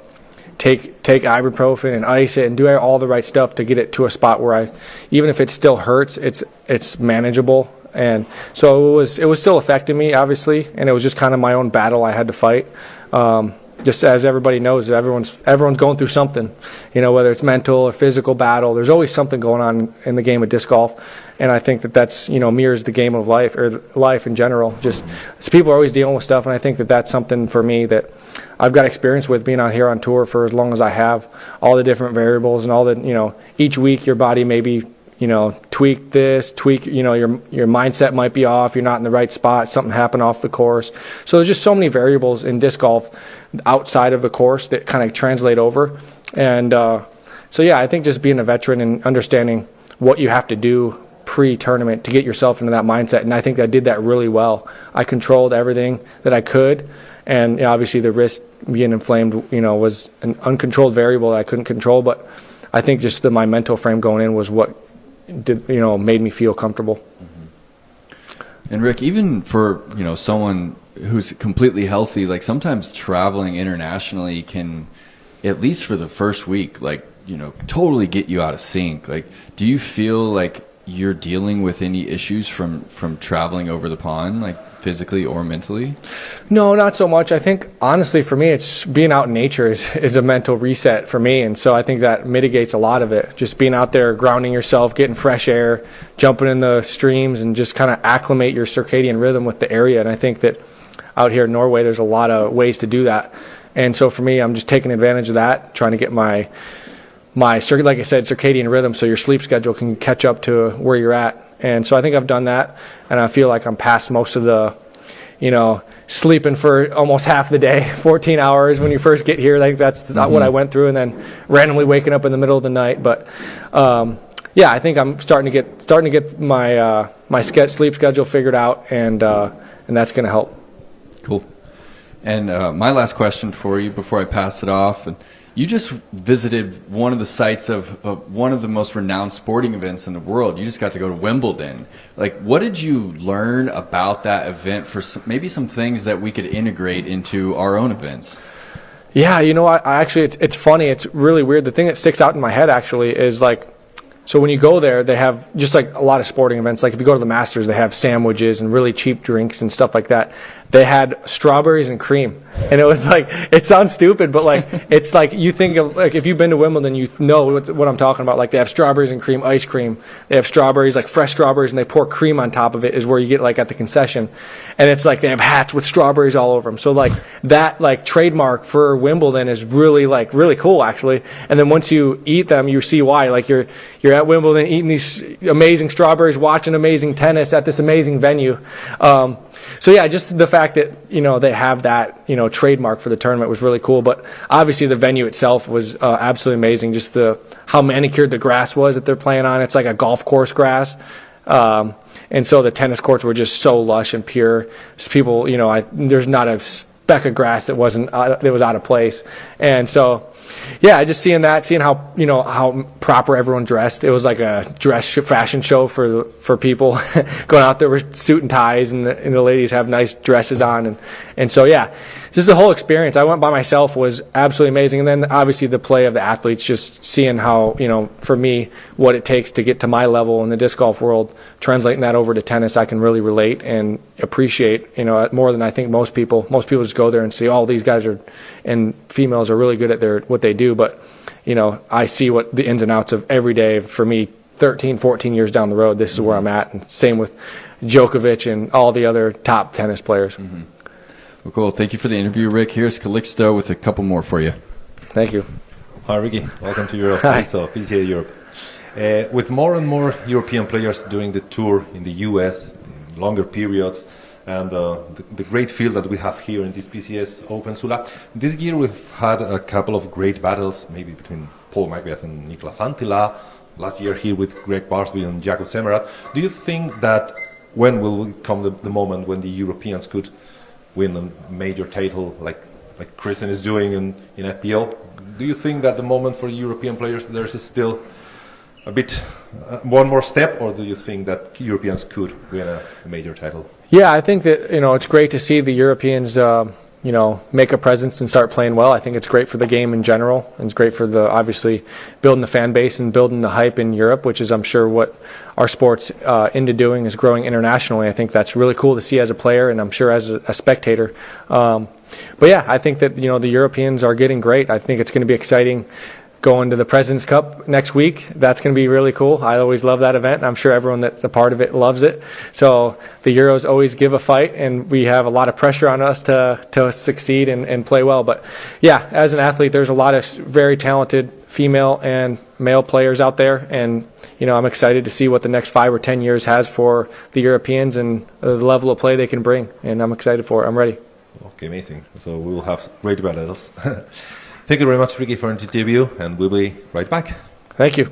[SPEAKER 7] take ibuprofen and ice it and do all the right stuff to get it to a spot where even if it still hurts, it's manageable. And so it was still affecting me, obviously, and it was just kind of my own battle I had to fight. Just as everybody knows, everyone's going through something, whether it's mental or physical battle. There's always something going on in the game of disc golf, and I think that's mirrors the game of life, or life in general. Just people are always dealing with stuff, and I think that's something for me that I've got experience with, being out here on tour for as long as I have. All the different variables and all the each week your body maybe tweak this, your mindset might be off, you're not in the right spot, something happened off the course. So there's just so many variables in disc golf outside of the course that kind of translate over. And so yeah, I think just being a veteran and understanding what you have to do pre-tournament to get yourself into that mindset, and I think I did that really well. I controlled everything that I could, and obviously the wrist being inflamed was an uncontrolled variable that I couldn't control, but I think just my mental frame going in was what made me feel comfortable.
[SPEAKER 1] Mm-hmm. And Rick, even for someone who's completely healthy, like sometimes traveling internationally can, at least for the first week, totally get you out of sync. Like, do you feel like you're dealing with any issues from traveling over the pond, like physically or mentally?
[SPEAKER 7] No, not so much. I think honestly for me, it's being out in nature is a mental reset for me, and so I think that mitigates a lot of it. Just being out there, grounding yourself, getting fresh air, jumping in the streams, and just kind of acclimate your circadian rhythm with the area. And I think that out here in Norway, there's a lot of ways to do that. And so for me, I'm just taking advantage of that, trying to get my like I said, circadian rhythm, so your sleep schedule can catch up to where you're at. And so I think I've done that, and I feel like I'm past most of the, sleeping for almost half the day, 14 hours when you first get here. I think that's not what I went through, and then randomly waking up in the middle of the night. But yeah, I think I'm starting to get my sleep schedule figured out, and that's going to help.
[SPEAKER 1] Cool. And my last question for you before I pass it off. And you just visited one of the sites of one of the most renowned sporting events in the world. You just got to go to Wimbledon. Like, what did you learn about that event for maybe some things that we could integrate into our own events?
[SPEAKER 7] Yeah, I actually, it's funny. It's really weird. The thing that sticks out in my head actually is so when you go there, they have just like a lot of sporting events. Like if you go to the Masters, they have sandwiches and really cheap drinks and stuff like that. They had strawberries and cream, and it was it sounds stupid, but it's you think of if you've been to Wimbledon, you know what I'm talking about. Like they have strawberries and cream ice cream. They have strawberries, fresh strawberries, and they pour cream on top of it. Is where you get at the concession, and it's they have hats with strawberries all over them. So that trademark for Wimbledon is really really cool actually. And then once you eat them, you see why. You're at Wimbledon eating these amazing strawberries, watching amazing tennis at this amazing venue. So yeah, just the fact that they have that trademark for the tournament was really cool. But obviously the venue itself was absolutely amazing. Just how manicured the grass was that they're playing on. It's like a golf course grass, and so the tennis courts were just so lush and pure. Just people, there's not a speck of grass that was out of place. And so yeah, just seeing how how proper everyone dressed. It was like a fashion show for people going out there with suit and ties, and the ladies have nice dresses on, and so yeah, just the whole experience. I went by myself, was absolutely amazing. And then obviously the play of the athletes, just seeing how for me what it takes to get to my level in the disc golf world, translating that over to tennis, I can really relate and appreciate more than I think most people. Most people just go there and see, oh, these guys and females are really good at what they do, but I see what the ins and outs of every day. For me, 13, 14 years down the road, this is where I'm at, and same with Djokovic and all the other top tennis players.
[SPEAKER 1] Mm-hmm. Well, cool. Thank you for the interview, Rick. Here's Calixto with a couple more for you.
[SPEAKER 7] Thank you.
[SPEAKER 4] Hi, Ricky. Welcome to Europe.
[SPEAKER 7] Hi.
[SPEAKER 4] So, PGA Europe. With more and more European players doing the tour in the US, in longer periods, and the great field that we have here in this PCS Open Sula, this year we've had a couple of great battles, maybe between Paul McBeth and Niklas Antilla. Last year here with Gregg Barsby and Jakob Semmerat. Do you think that when will come the moment when the Europeans could win a major title like Kristin is doing in FPO? Do you think that the moment for European players there's still a bit one more step, or do you think that Europeans could win a major title?
[SPEAKER 7] Yeah, I think that it's great to see the Europeans make a presence and start playing well. I think it's great for the game in general, and it's great for obviously building the fan base and building the hype in Europe, which is I'm sure what our sport's into doing, is growing internationally. I think that's really cool to see as a player, and I'm sure as a spectator. But yeah, I think that the Europeans are getting great. I think it's going to be exciting going to the President's Cup next week. That's going to be really cool. I always love that event, and I'm sure everyone that's a part of it loves it. So the Euros always give a fight, and we have a lot of pressure on us to succeed and play well. But yeah, as an athlete, there's a lot of very talented female and male players out there, and I'm excited to see what the next 5 or 10 years has for the Europeans and the level of play they can bring, and I'm excited for it. I'm ready.
[SPEAKER 4] Okay, amazing. So we will have great battles. Thank you very much, Ricky, for the interview, and we'll be right back.
[SPEAKER 7] Thank you.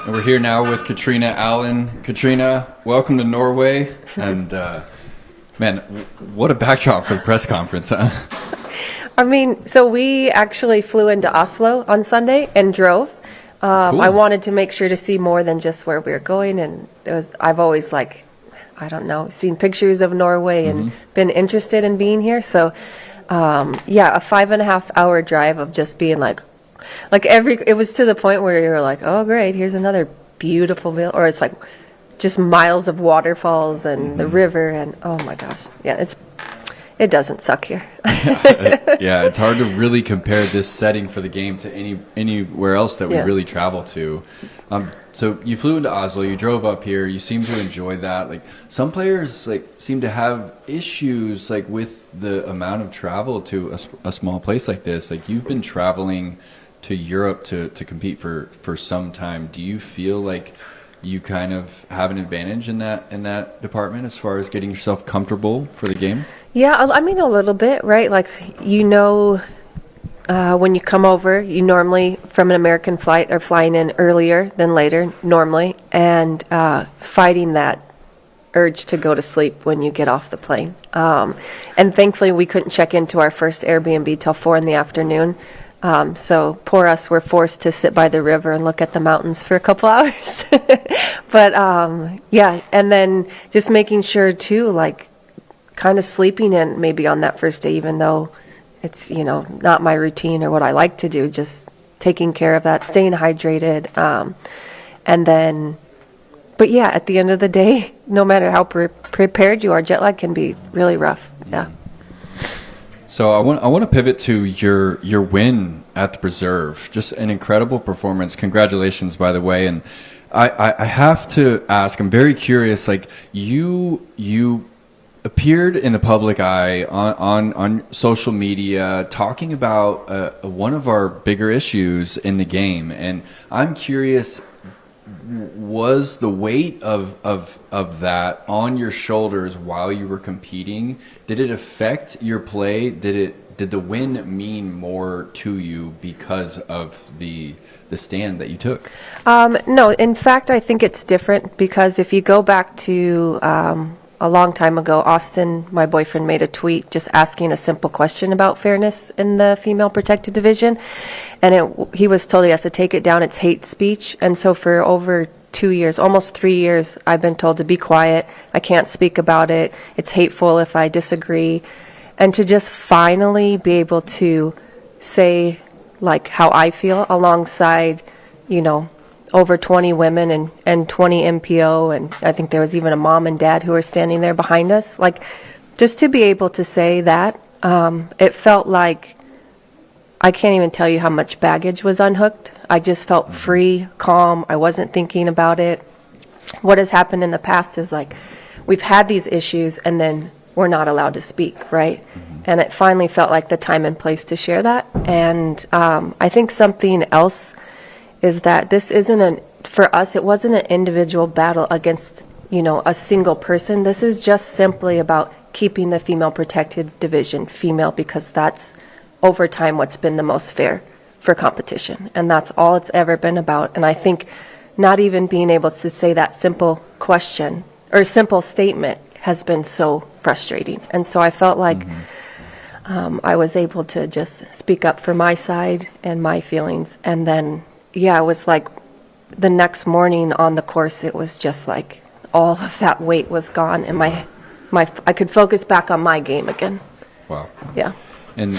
[SPEAKER 1] And we're here now with Catrina Allen. Katrina, welcome to Norway. And man, what a backdrop for the press conference, huh?
[SPEAKER 8] I mean, so we actually flew into Oslo on Sunday and drove.
[SPEAKER 1] Cool.
[SPEAKER 8] I wanted to make sure to see more than just where we were going, and I've always seen pictures of Norway and been interested in being here. So a 5.5 hour drive of just being it was to the point where you were like, oh great, here's another beautiful view, or it's like just miles of waterfalls and the river, and oh my gosh, yeah, it doesn't suck here.
[SPEAKER 1] Yeah, it's hard to really compare this setting for the game to anywhere else that we really travel to. So you flew into Oslo, you drove up here, you seem to enjoy that. Like some players like seem to have issues like with the amount of travel to a small place like this. Like you've been traveling to Europe to compete for some time. Do you feel like you kind of have an advantage in that department as far as getting yourself comfortable for the game?
[SPEAKER 8] Yeah, I mean, a little bit, right? Like, when you come over, you normally, from an American flight, are flying in earlier than later, normally, and fighting that urge to go to sleep when you get off the plane. And thankfully, we couldn't check into our first Airbnb till 4 in the afternoon. So poor us, we're forced to sit by the river and look at the mountains for a couple hours. But yeah, and then just making sure too, like kind of sleeping in maybe on that first day, even though it's, not my routine or what I like to do, just taking care of that, staying hydrated. And then, but yeah, at the end of the day, no matter how prepared you are, jet lag can be really rough. Yeah.
[SPEAKER 1] So I want to pivot to your win at the Preserve. Just an incredible performance. Congratulations, by the way. And I have to ask, I'm very curious, like you appeared in the public eye on social media talking about one of our bigger issues in the game. And I'm curious, was the weight of that on your shoulders while you were competing? Did it affect your play? Did the win mean more to you because of the stand that you took?
[SPEAKER 8] No, in fact, I think it's different because if you go back to a long time ago, Austin, my boyfriend, made a tweet just asking a simple question about fairness in the female protected division. And he was told he has to take it down. It's hate speech. And so for over 2 years, almost 3 years, I've been told to be quiet. I can't speak about it. It's hateful if I disagree. And to just finally be able to say like how I feel alongside, over 20 women and 20 MPO, and I think there was even a mom and dad who were standing there behind us. Like, just to be able to say that, it felt like, I can't even tell you how much baggage was unhooked. I just felt free, calm. I wasn't thinking about it. What has happened in the past is like, we've had these issues and then we're not allowed to speak, right? And it finally felt like the time and place to share that. And I think something else is that this isn't for us, it wasn't an individual battle against, a single person. This is just simply about keeping the female protected division female, because that's over time what's been the most fair for competition. And that's all it's ever been about. And I think not even being able to say that simple question or simple statement has been so frustrating. And so I felt like I was able to just speak up for my side and my feelings. And then, yeah, it was like the next morning on the course, it was just like all of that weight was gone, and I could focus back on my game again.
[SPEAKER 1] Wow.
[SPEAKER 8] Yeah.
[SPEAKER 1] And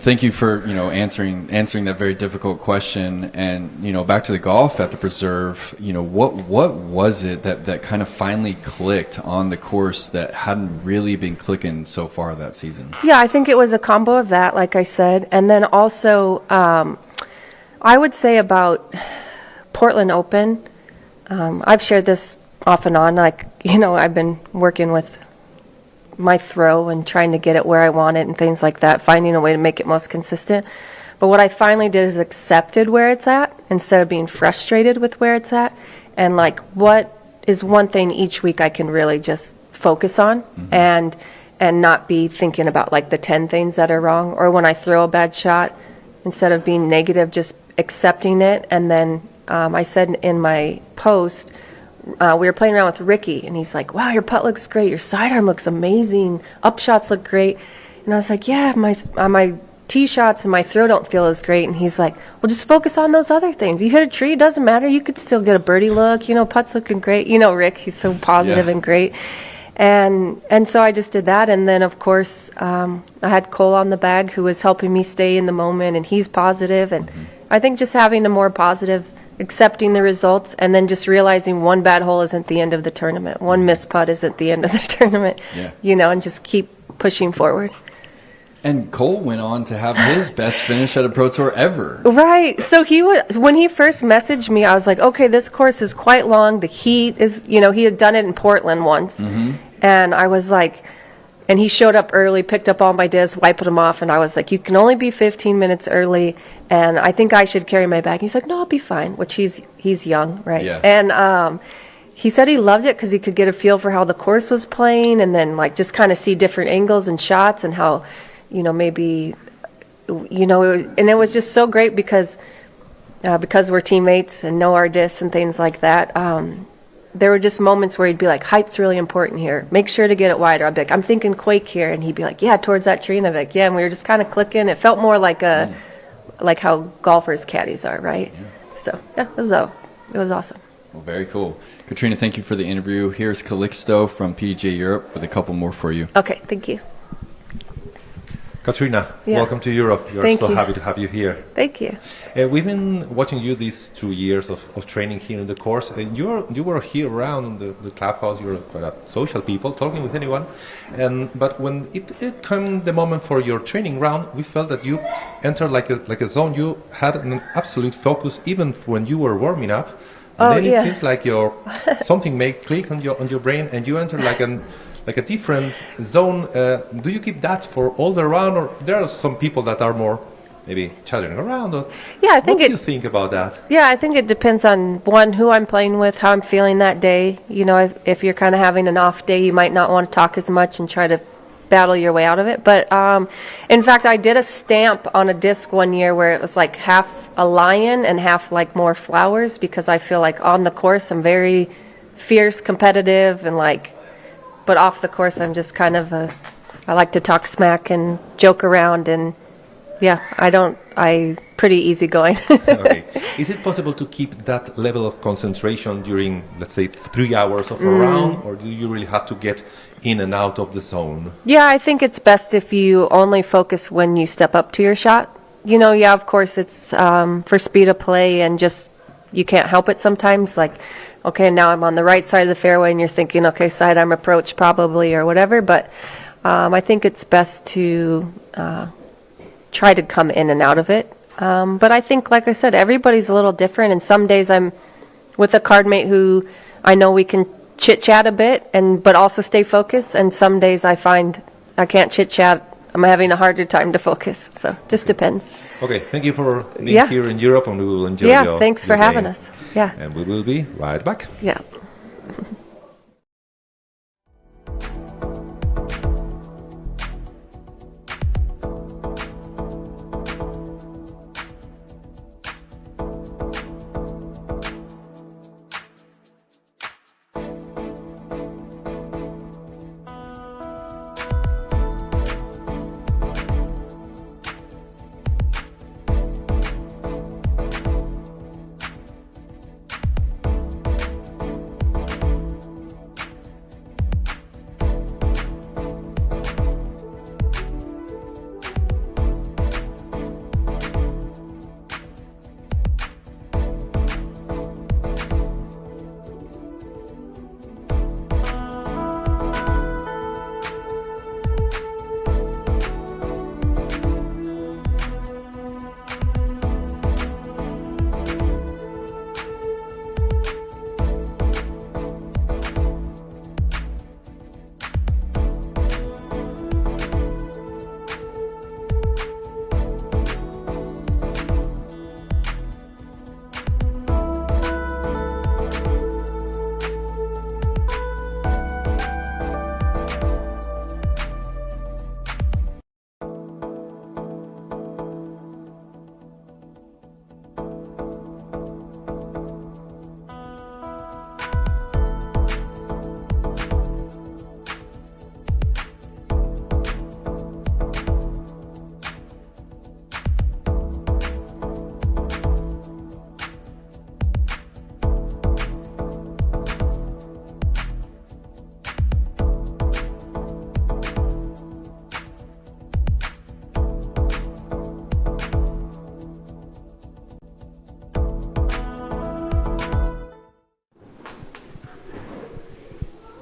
[SPEAKER 1] thank you for answering that very difficult question. And back to the golf at the Preserve. What was it that kind of finally clicked on the course that hadn't really been clicking so far that season?
[SPEAKER 8] Yeah, I think it was a combo of that, like I said, and then also I would say about Portland Open. I've shared this off and on. Like I've been working with my throw and trying to get it where I want it and things like that, finding a way to make it most consistent. But what I finally did is accepted where it's at instead of being frustrated with where it's at, and like what is one thing each week I can really just focus on and not be thinking about like the 10 things that are wrong, or when I throw a bad shot, instead of being negative, just accepting it. And then I said in my post, we were playing around with Ricky, and he's like, wow, your putt looks great, your sidearm looks amazing, up shots look great. And I was like, yeah, my tee shots and my throw don't feel as great. And he's like, well, just focus on those other things. You hit a tree, it doesn't matter, you could still get a birdie look, putt's looking great. Rick, he's so positive and great. And so I just did that. And then of course I had Cole on the bag, who was helping me stay in the moment, and he's positive. And I think just having a more positive, accepting the results, and then just realizing one bad hole isn't the end of the tournament. One missed putt isn't the end of the tournament, and just keep pushing forward.
[SPEAKER 1] And Cole went on to have his best finish at a Pro Tour ever.
[SPEAKER 8] Right. So when he first messaged me, I was like, okay, this course is quite long. The heat is, he had done it in Portland once. And I was like, and he showed up early, picked up all my discs, wiped them off. And I was like, you can only be 15 minutes early. And I think I should carry my bag. He's like, no, I'll be fine, which he's young, right?
[SPEAKER 1] Yeah.
[SPEAKER 8] And he said he loved it because he could get a feel for how the course was playing and then like just kind of see different angles and shots and how, maybe, and it was just so great because we're teammates and know our discs and things like that. There were just moments where he'd be like, height's really important here. Make sure to get it wider. I'd be like, I'm thinking quake here. And he'd be like, yeah, towards that tree. And I'd be like, yeah. And we were just kind of clicking. It felt more like like how golfers' caddies are, right? Yeah. So, yeah, it was awesome.
[SPEAKER 1] Well, very cool. Catrina, thank you for the interview. Here's Calixto from PGA Europe with a couple more for you.
[SPEAKER 8] Okay, thank you.
[SPEAKER 4] Katrina,
[SPEAKER 8] Yeah.
[SPEAKER 4] welcome to Europe. We're
[SPEAKER 8] Thank
[SPEAKER 4] so
[SPEAKER 8] you.
[SPEAKER 4] happy to have you here.
[SPEAKER 8] Thank you.
[SPEAKER 4] We've been watching you these 2 years of training here in the course. And you were here around in the clubhouse. You were quite a social people, talking with anyone. But when it came the moment for your training round, we felt that you entered like a zone. You had an absolute focus even when you were warming up. And then it seems like something may click on your brain, and you enter like a different zone. Do you keep that for all the round, or there are some people that are more maybe chattering around? Or
[SPEAKER 8] Yeah, I think
[SPEAKER 4] what do you think about that?
[SPEAKER 8] Yeah, I think it depends on one, who I'm playing with, how I'm feeling that day. If you're kind of having an off day, you might not want to talk as much and try to battle your way out of it. But in fact, I did a stamp on a disc one year where it was like half a lion and half like more flowers, because I feel like on the course I'm very fierce, competitive, and but off the course I'm just kind of I like to talk smack and joke around, and I pretty easygoing.
[SPEAKER 4] Okay. Is it possible to keep that level of concentration during, let's say, 3 hours of a round, or do you really have to get in and out of the zone?
[SPEAKER 8] Yeah, I think it's best if you only focus when you step up to your shot. Of course it's for speed of play, and just you can't help it sometimes. Like, okay, now I'm on the right side of the fairway, and you're thinking, okay, sidearm approach probably or whatever. But I think it's best to try to come in and out of it. But I think, like I said, everybody's a little different, and some days I'm with a card mate who I know we can chit-chat a bit, but also stay focused, and some days I find I can't chit-chat. I'm having a harder time to focus, so just depends.
[SPEAKER 4] Okay, thank you for being here in Europe, and we will enjoy your
[SPEAKER 8] thanks for having
[SPEAKER 4] game.
[SPEAKER 8] us. Yeah.
[SPEAKER 4] And we will be right back.
[SPEAKER 8] Yeah.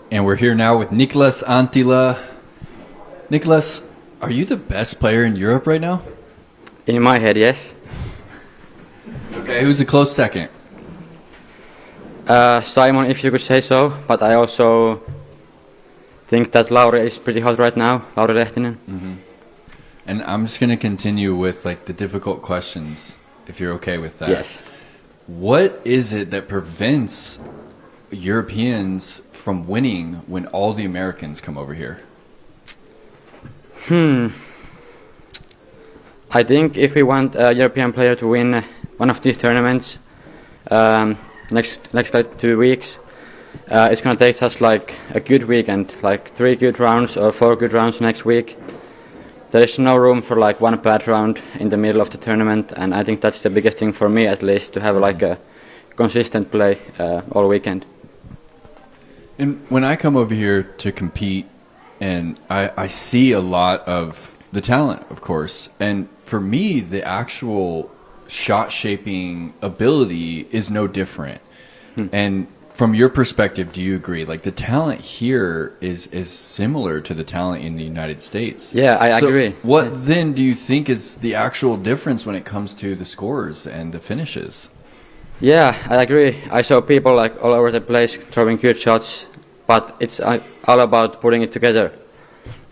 [SPEAKER 1] And we're here now with Niklas Antilla. Niklas, Are you the best player in Europe right now?
[SPEAKER 9] In my head, yes.
[SPEAKER 1] Okay, who's a close second?
[SPEAKER 9] Simon, if you could say so, but I also think that Lauri is pretty hot right now, Lauri Lehtinen.
[SPEAKER 1] And I'm just going to continue with like the difficult questions, if you're okay with that.
[SPEAKER 9] Yes.
[SPEAKER 1] What is it that prevents Europeans from winning when all the Americans come over here?
[SPEAKER 9] I think if we want a European player to win one of these tournaments next like 2 weeks, it's going to take us like a good weekend, like 3 good rounds or 4 good rounds next week. There is no room for like one bad round in the middle of the tournament, and I think that's the biggest thing for me, at least, to have like a consistent play all weekend.
[SPEAKER 1] And when I come over here to compete, and I see a lot of the talent, of course, and for me, the actual shot shaping ability is no different. And from your perspective, do you agree? Like the talent here is similar to the talent in the United States.
[SPEAKER 9] Yeah, I agree.
[SPEAKER 1] What then do you think is the actual difference when it comes to the scores and the finishes?
[SPEAKER 9] Yeah, I agree. I saw people like all over the place throwing good shots, but it's all about putting it together.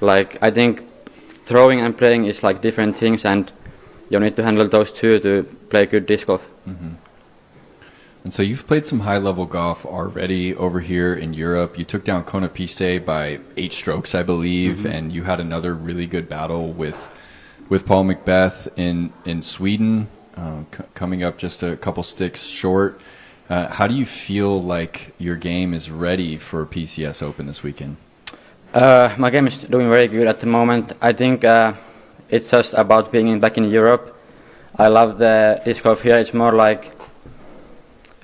[SPEAKER 9] Like I think throwing and playing is like different things, and you need to handle those two to play good disc golf.
[SPEAKER 1] And so you've played some high-level golf already over here in Europe. You took down Kona Piste by 8 strokes, I believe, and you had another really good battle with Paul McBeth in Sweden, coming up just a couple sticks short. How do you feel like your game is ready for PCS Open this weekend?
[SPEAKER 9] My game is doing very good at the moment. I think it's just about being back in Europe. I love the disc golf here. It's more like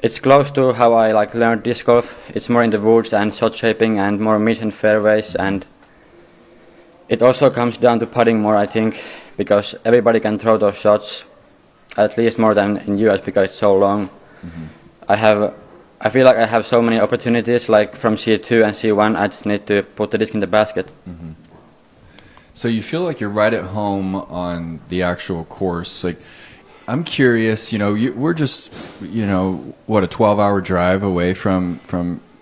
[SPEAKER 9] it's close to how I like learned disc golf. It's more in the woods and shot shaping and more mids and fairways, and it also comes down to putting more, I think, because everybody can throw those shots, at least more than in US because it's so long. I feel like I have so many opportunities, like from C2 and C1. I just need to put the disc in the basket.
[SPEAKER 1] So you feel like you're right at home on the actual course. Like, I'm curious, we're just, what, a 12-hour drive away from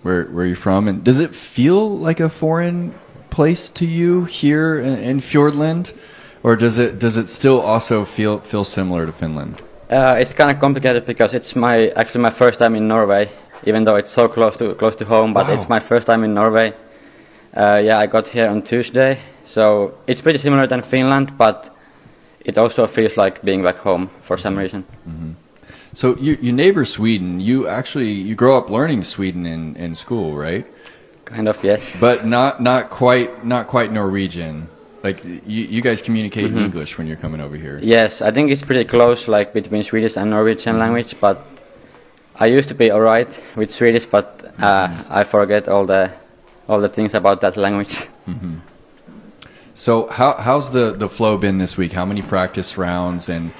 [SPEAKER 1] where you're from, and does it feel like a foreign place to you here in Fiordland, or does it still also feel similar to Finland?
[SPEAKER 9] It's kind of complicated because it's actually my first time in Norway, even though it's so close to home. But It's my first time in Norway. I got here on Tuesday, so it's pretty similar than Finland, but it also feels like being back home for some reason.
[SPEAKER 1] So you neighbor Sweden. You grow up learning Sweden in school, right?
[SPEAKER 9] Kind of, yes.
[SPEAKER 1] But not quite Norwegian. Like you guys communicate in English when you're coming over here.
[SPEAKER 9] Yes, I think it's pretty close, like between Swedish and Norwegian language. But I used to be alright with Swedish, but I forget all the things about that language.
[SPEAKER 1] So how's the flow been this week? How many practice rounds, and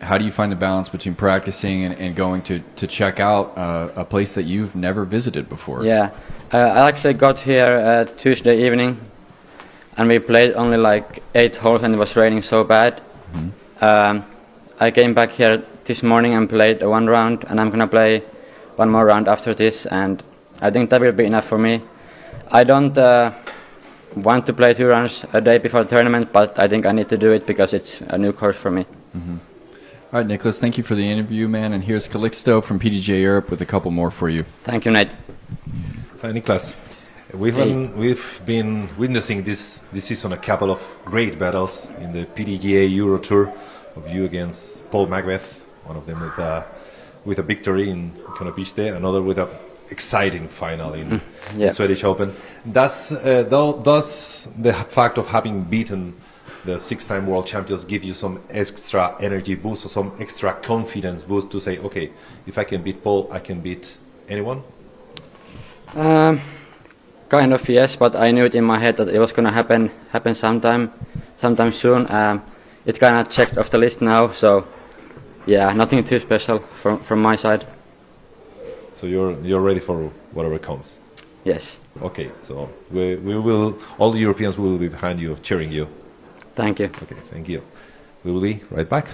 [SPEAKER 1] how do you find the balance between practicing and going to check out a place that you've never visited before?
[SPEAKER 9] Yeah, I actually got here Tuesday evening, and we played only like 8 holes, and it was raining so bad. I came back here this morning and played 1 round, and I'm gonna play 1 more round after this, and I think that will be enough for me. I don't want to play 2 rounds a day before the tournament, but I think I need to do it because it's a new course for me.
[SPEAKER 1] All right, Niklas, thank you for the interview, man. And here's Calixto from PDGA Europe with a couple more for you.
[SPEAKER 9] Thank you, Nate.
[SPEAKER 4] Hi, Niklas. We've been witnessing this season a couple of great battles in the PDGA Euro Tour of you against Paul McBeth, one of them with a victory in Kona Piste, another with a exciting final in Swedish Open. Does the fact of having beaten the 6-time world champions give you some extra energy boost or some extra confidence boost to say, okay, if I can beat Paul, I can beat anyone?
[SPEAKER 9] Kind of, yes, but I knew it in my head that it was going to happen sometime soon. It's kind of checked off the list now, so yeah, nothing too special from my side.
[SPEAKER 4] So you're ready for whatever comes?
[SPEAKER 9] Yes.
[SPEAKER 4] Okay, so we will, all the Europeans will be behind you, cheering you.
[SPEAKER 9] Thank you.
[SPEAKER 4] Okay, thank you. We will be right back.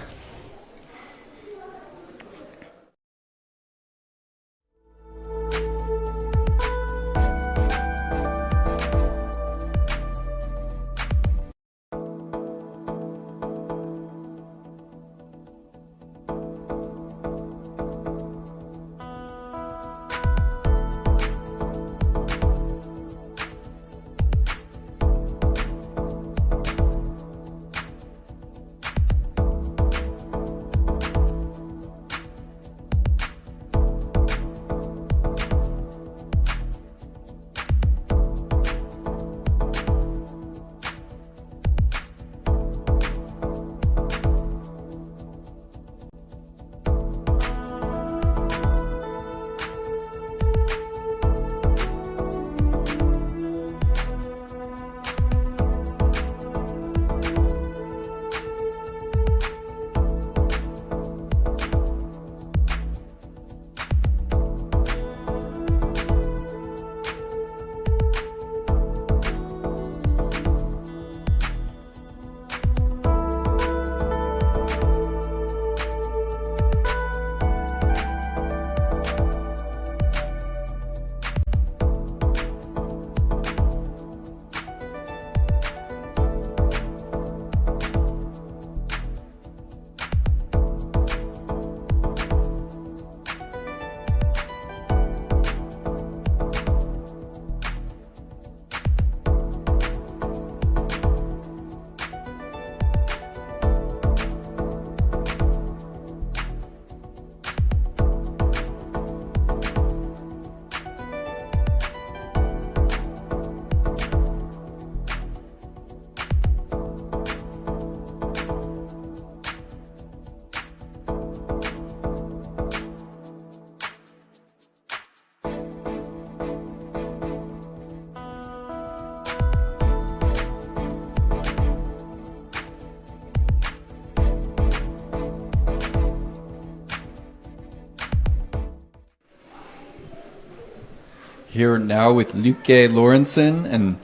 [SPEAKER 1] Here now with Lykke Lorentzen. And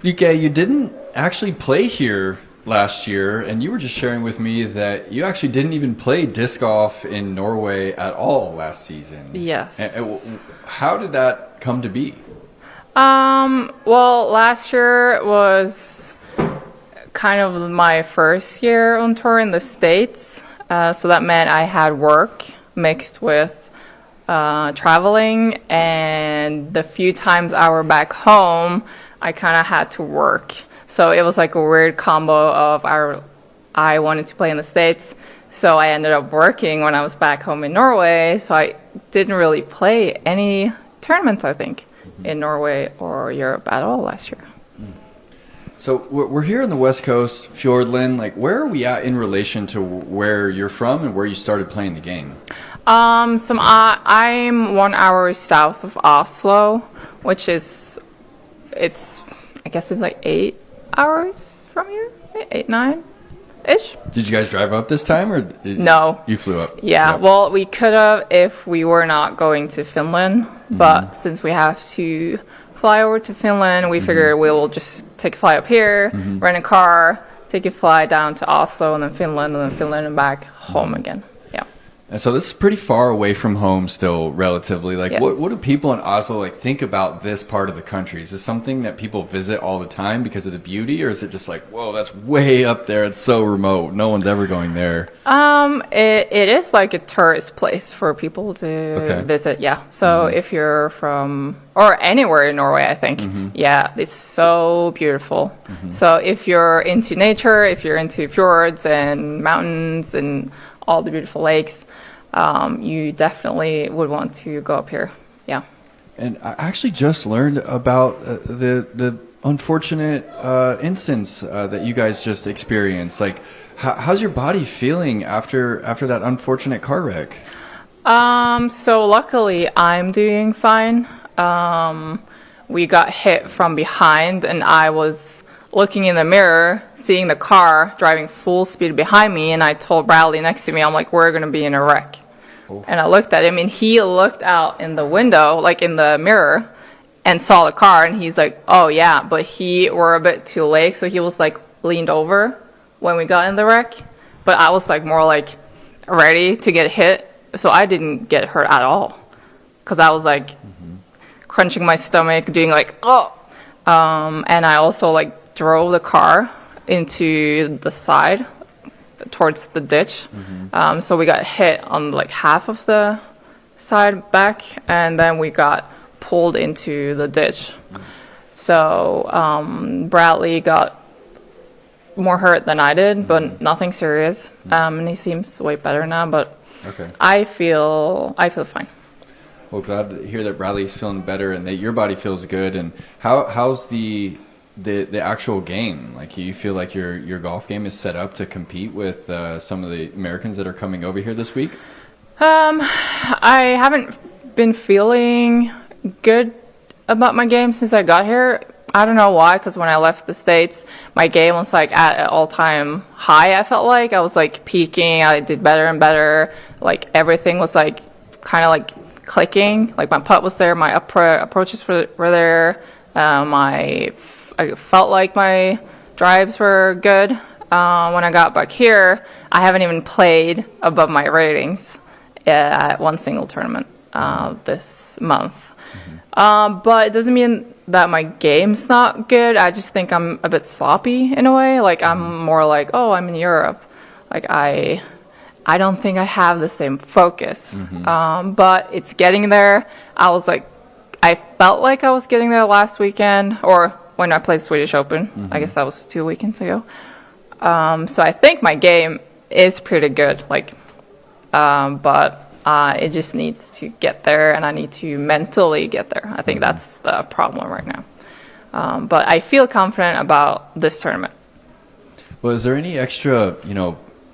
[SPEAKER 1] Lykke, you didn't actually play here last year, and you were just sharing with me that you actually didn't even play disc golf in Norway at all last season.
[SPEAKER 10] Yes.
[SPEAKER 1] How did that come to be?
[SPEAKER 10] Well, last year was kind of my first year on tour in the States. So that meant I had work mixed with traveling, and the few times I were back home, I kind of had to work. So it was like a weird combo of I wanted to play in the States, so I ended up working when I was back home in Norway, so I didn't really play any tournaments, I think, in Norway or Europe at all last year.
[SPEAKER 1] So we're here on the West Coast, Fjordland. Like, where are we at in relation to where you're from and where you started playing the game?
[SPEAKER 10] So I'm 1 hour south of Oslo, which is, I guess it's like 8 hours from here, 8, 9-ish.
[SPEAKER 1] Did you guys drive up this time, or
[SPEAKER 10] No.
[SPEAKER 1] You flew up?
[SPEAKER 10] Yeah,
[SPEAKER 1] Yep.
[SPEAKER 10] well, we could have if we were not going to Finland, but since we have to fly over to Finland, we figured we'll just take a flight up here, rent a car, take a flight down to Oslo, and then Finland and back home again. Yeah.
[SPEAKER 1] And so this is pretty far away from home still, relatively. Like,
[SPEAKER 10] Yes.
[SPEAKER 1] what do people in Oslo like think about this part of the country? Is this something that people visit all the time because of the beauty, or is it just like, whoa, that's way up there, it's so remote, no one's ever going there?
[SPEAKER 10] It is like a tourist place for people to visit. Yeah. So if you're from or anywhere in Norway, I think, yeah, it's so beautiful. So if you're into nature, if you're into fjords and mountains and all the beautiful lakes, you definitely would want to go up here. Yeah.
[SPEAKER 1] And I actually just learned about the unfortunate instance that you guys just experienced. Like, how's your body feeling after that unfortunate car wreck?
[SPEAKER 10] So luckily I'm doing fine. We got hit from behind, and I was looking in the mirror, seeing the car driving full speed behind me, and I told Bradley next to me, I'm like, we're going to be in a wreck. And I looked at him, and he looked out in the window, like in the mirror, and saw the car, and he's like, oh yeah, but we're a bit too late, so he was like leaned over when we got in the wreck, but I was like more like ready to get hit, so I didn't get hurt at all because I was like crunching my stomach, doing like and I also like drove the car into the side towards the ditch, so we got hit on like half of the side back, and then we got pulled into the ditch. So Bradley got more hurt than I did, but nothing serious. And he seems way better now, but
[SPEAKER 1] Okay.
[SPEAKER 10] I feel fine.
[SPEAKER 1] Well, glad to hear that Bradley's feeling better and that your body feels good. And how's the actual game? Like, you feel like your golf game is set up to compete with some of the Americans that are coming over here this week?
[SPEAKER 10] I haven't been feeling good about my game since I got here. I don't know why, because when I left the States, my game was like at an all-time high. I felt like I was like peaking. I did better and better. Like everything was like kind of like clicking. Like my putt was there, my approaches were there. I felt like my drives were good. When I got back here, I haven't even played above my ratings at one single tournament this month. But it doesn't mean that my game's not good. I just think I'm a bit sloppy in a way. Like I'm more like, oh, I'm in Europe. Like I don't think I have the same focus. But it's getting there. I felt like I was getting there last weekend, or when I played Swedish Open. I guess that was 2 weekends ago. So I think my game is pretty good. Like, but it just needs to get there, and I need to mentally get there. I think that's the problem right now. But I feel confident about this tournament.
[SPEAKER 1] Well, is there any extra,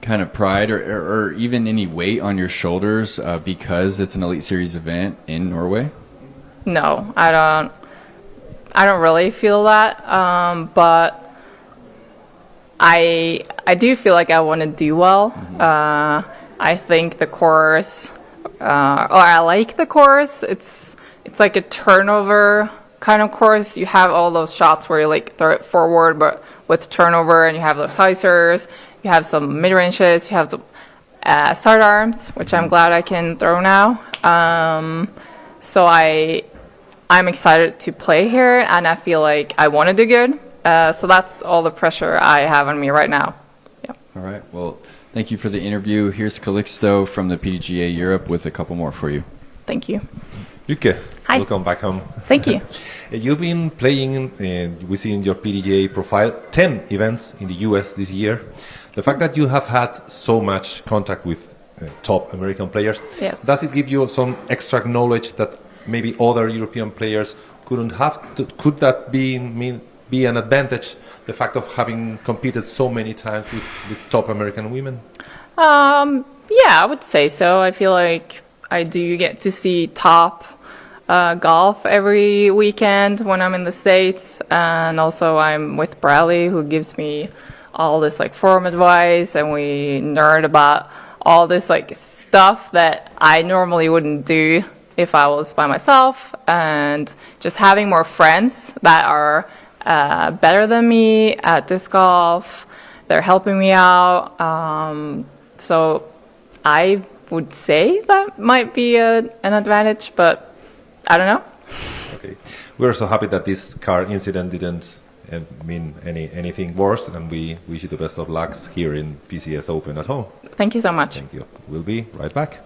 [SPEAKER 1] kind of pride or even any weight on your shoulders because it's an Elite Series event in Norway?
[SPEAKER 10] No, I don't really feel that. But I do feel like I want to do well. I think the course, I like the course. It's like a turnover kind of course. You have all those shots where you like throw it forward, but with turnover, and you have those hyzers, you have some mid-ranges, you have the start arms, which I'm glad I can throw now. So I'm excited to play here, and I feel like I want to do good. So that's all the pressure I have on me right now. Yeah.
[SPEAKER 1] All right. Well, thank you for the interview. Here's Calixto from the PDGA Europe with a couple more for you.
[SPEAKER 10] Thank you.
[SPEAKER 4] Lykke,
[SPEAKER 10] Hi.
[SPEAKER 4] welcome back home.
[SPEAKER 10] Thank you.
[SPEAKER 4] You've been playing, we see in your PDGA profile, 10 events in the US this year. The fact that you have had so much contact with top American players,
[SPEAKER 10] Yes.
[SPEAKER 4] does it give you some extra knowledge that maybe other European players couldn't have? Could that be an advantage, the fact of having competed so many times with top American women?
[SPEAKER 10] Yeah, I would say so. I feel like I do get to see top golf every weekend when I'm in the States, and also I'm with Bradley, who gives me all this like forum advice, and we nerd about all this like stuff that I normally wouldn't do if I was by myself, and just having more friends that are better than me at disc golf. They're helping me out. So I would say that might be an advantage, but I don't know.
[SPEAKER 4] Okay. We're so happy that this car incident didn't mean anything worse, and we wish you the best of luck here in PCS Open at home.
[SPEAKER 10] Thank you so much.
[SPEAKER 4] Thank you. We'll be right back.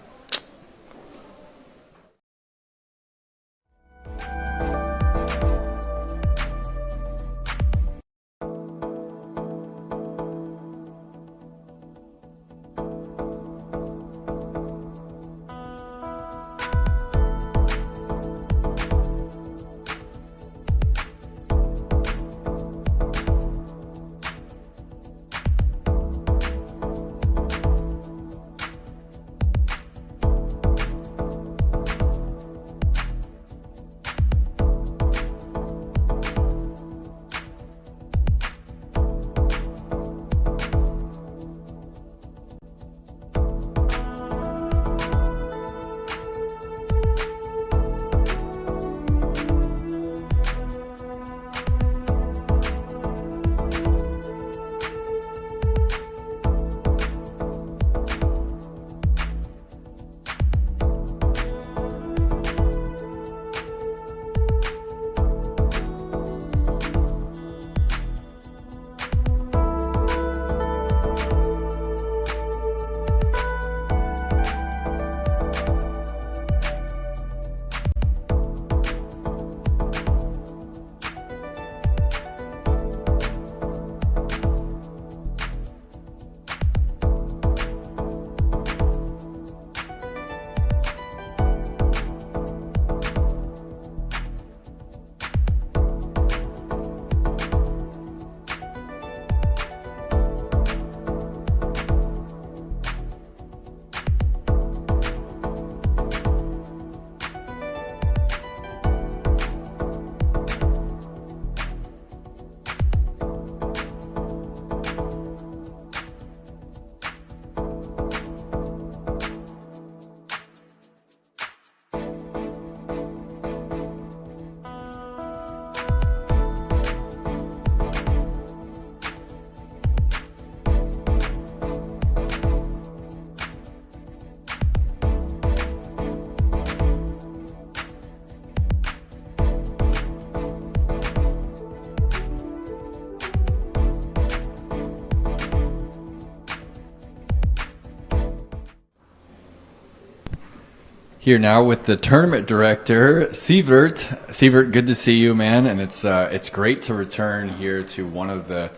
[SPEAKER 1] here now with the tournament director, Sivert. Sivert, good to see you, man, and it's great to return here to one of the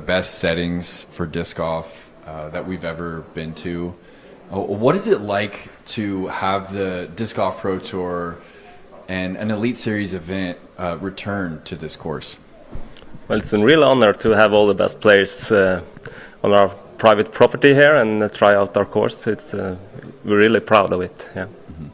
[SPEAKER 1] best settings for disc golf that we've ever been to. What is it like to have the Disc Golf Pro Tour and an Elite Series event return to this course?
[SPEAKER 11] Well, it's a real honor to have all the best players on our private property here and try out our course. We're really proud of it. Yeah.
[SPEAKER 1] Mm-hmm.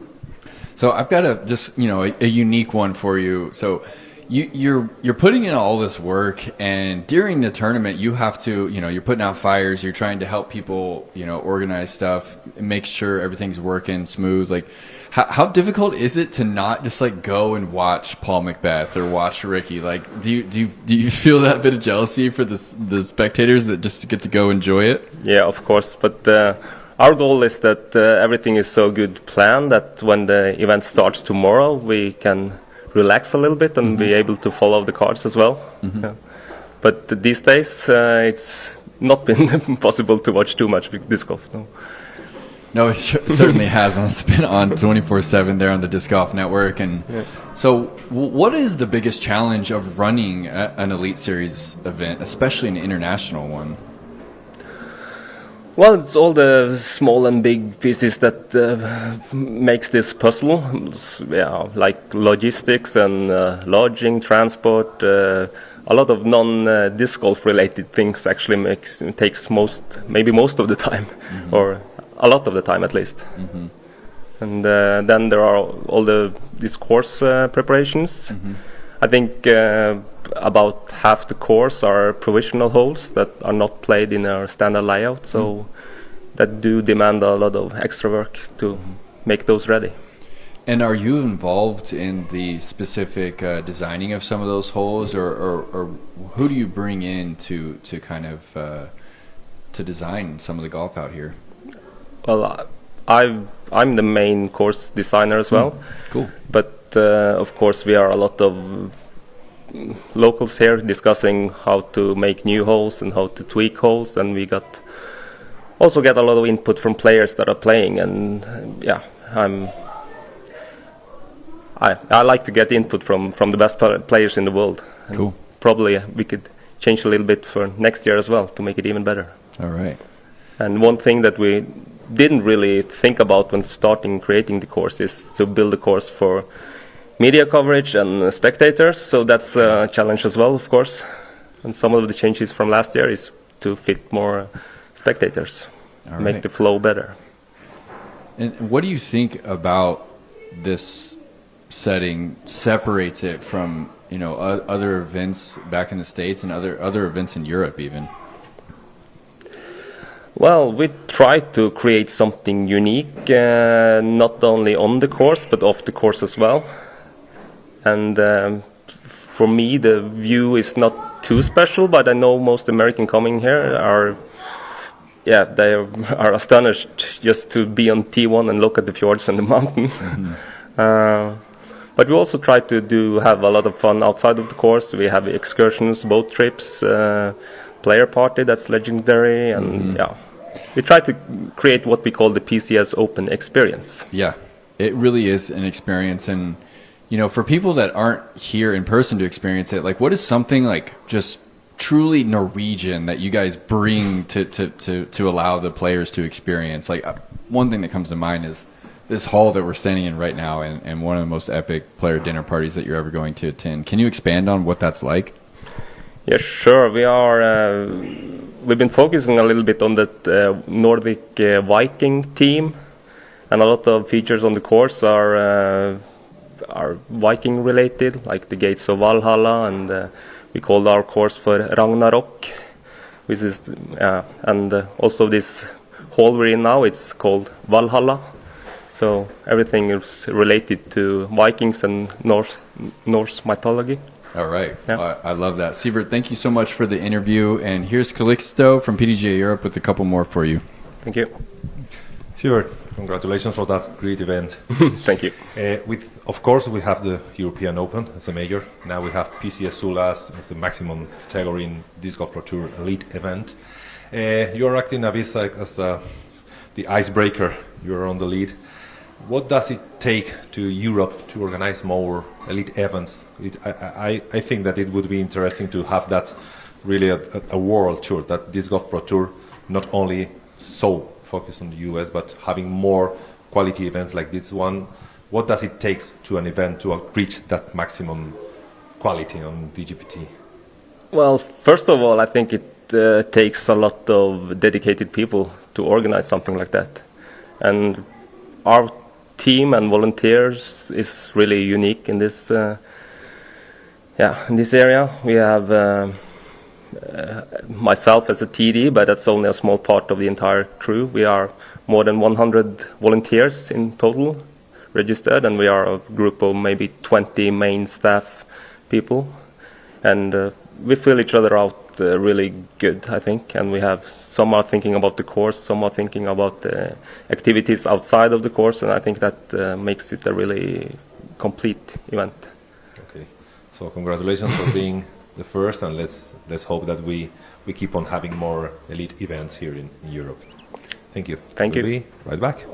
[SPEAKER 1] So I've got a unique one for you. So you're putting in all this work, and during the tournament you have to, you're putting out fires, you're trying to help people, organize stuff, make sure everything's working smooth. Like, how difficult is it to not just like go and watch Paul McBeth or watch Ricky? Like, do you feel that bit of jealousy for the spectators that just get to go enjoy it?
[SPEAKER 11] Yeah, of course. But our goal is that everything is so good planned that when the event starts tomorrow, we can relax a little bit and be able to follow the cards as well. Mm-hmm. Yeah. But these days, it's not been possible to watch too much disc golf.
[SPEAKER 1] No, it certainly hasn't. It's been on 24/7 there on the Disc Golf Network. And so what is the biggest challenge of running an Elite Series event, especially an international one?
[SPEAKER 11] Well, it's all the small and big pieces that makes this puzzle. Yeah, like logistics and lodging, transport. A lot of non-disc golf related things actually takes maybe most of the time, or a lot of the time at least. Mm-hmm. And then there are all these course preparations. Mm-hmm. I think about half the course are provisional holes that are not played in our standard layout, so that do demand a lot of extra work to make those ready.
[SPEAKER 1] And are you involved in the specific designing of some of those holes, or who do you bring in to kind of to design some of the golf out here?
[SPEAKER 11] Well, I'm the main course designer as well.
[SPEAKER 1] Cool.
[SPEAKER 11] But of course we are a lot of locals here discussing how to make new holes and how to tweak holes, and we also get a lot of input from players that are playing, and yeah, I like to get input from the best players in the world.
[SPEAKER 1] Cool.
[SPEAKER 11] And probably we could change a little bit for next year as well to make it even better.
[SPEAKER 1] All right.
[SPEAKER 11] And one thing that we didn't really think about when creating the course is to build a course for media coverage and spectators, so that's a challenge as well, of course. And some of the changes from last year is to fit more spectators, make the flow better.
[SPEAKER 1] And what do you think about this setting separates it from other events back in the States and other events in Europe even?
[SPEAKER 11] Well, we try to create something unique, not only on the course but off the course as well. And for me, the view is not too special, but I know most American coming here they are astonished just to be on T1 and look at the fjords and the mountains. Mm-hmm. But we also try to have a lot of fun outside of the course. We have excursions, boat trips, player party that's legendary, and we try to create what we call the PCS Open experience.
[SPEAKER 1] Yeah, it really is an experience, and for people that aren't here in person to experience it, like what is something like just truly Norwegian that you guys bring to allow the players to experience? Like one thing that comes to mind is this hall that we're standing in right now, and one of the most epic player dinner parties that you're ever going to attend. Can you expand on what that's like?
[SPEAKER 11] Yeah, sure. We've been focusing a little bit on that Nordic Viking theme, and a lot of features on the course are Viking related, like the gates of Valhalla, and we called our course for Ragnarok, which is and also this hall we're in now, it's called Valhalla. So everything is related to Vikings and Norse mythology.
[SPEAKER 1] All right. Yeah. I love that. Sivert, thank you so much for the interview. And here's Calixto from PDGA Europe with a couple more for you.
[SPEAKER 11] Thank you.
[SPEAKER 4] Sivert, congratulations for that great event.
[SPEAKER 11] Thank you.
[SPEAKER 4] Of course, we have the European Open as a major. Now we have PCS Sula as the maximum category in Disc Golf Pro Tour Elite event. You're acting a bit like as the icebreaker. You're on the lead. What does it take to Europe to organize more elite events? I think that it would be interesting to have that really a world tour, that Disc Golf Pro Tour not only so focused on the US, but having more quality events like this one. What does it take to an event to reach that maximum quality on DGPT?
[SPEAKER 11] Well, first of all, I think it takes a lot of dedicated people to organize something like that. And our team and volunteers is really unique in this in this area. We have myself as a TD, but that's only a small part of the entire crew. We are more than 100 volunteers in total registered, and we are a group of maybe 20 main staff people, and we fill each other out really good, I think. And we have some are thinking about the course, some are thinking about activities outside of the course, and I think that makes it a really complete event.
[SPEAKER 4] Okay, so congratulations for being the first, and let's hope that we keep on having more elite events here in Europe. Thank you.
[SPEAKER 11] Thank you.
[SPEAKER 4] We'll be right back.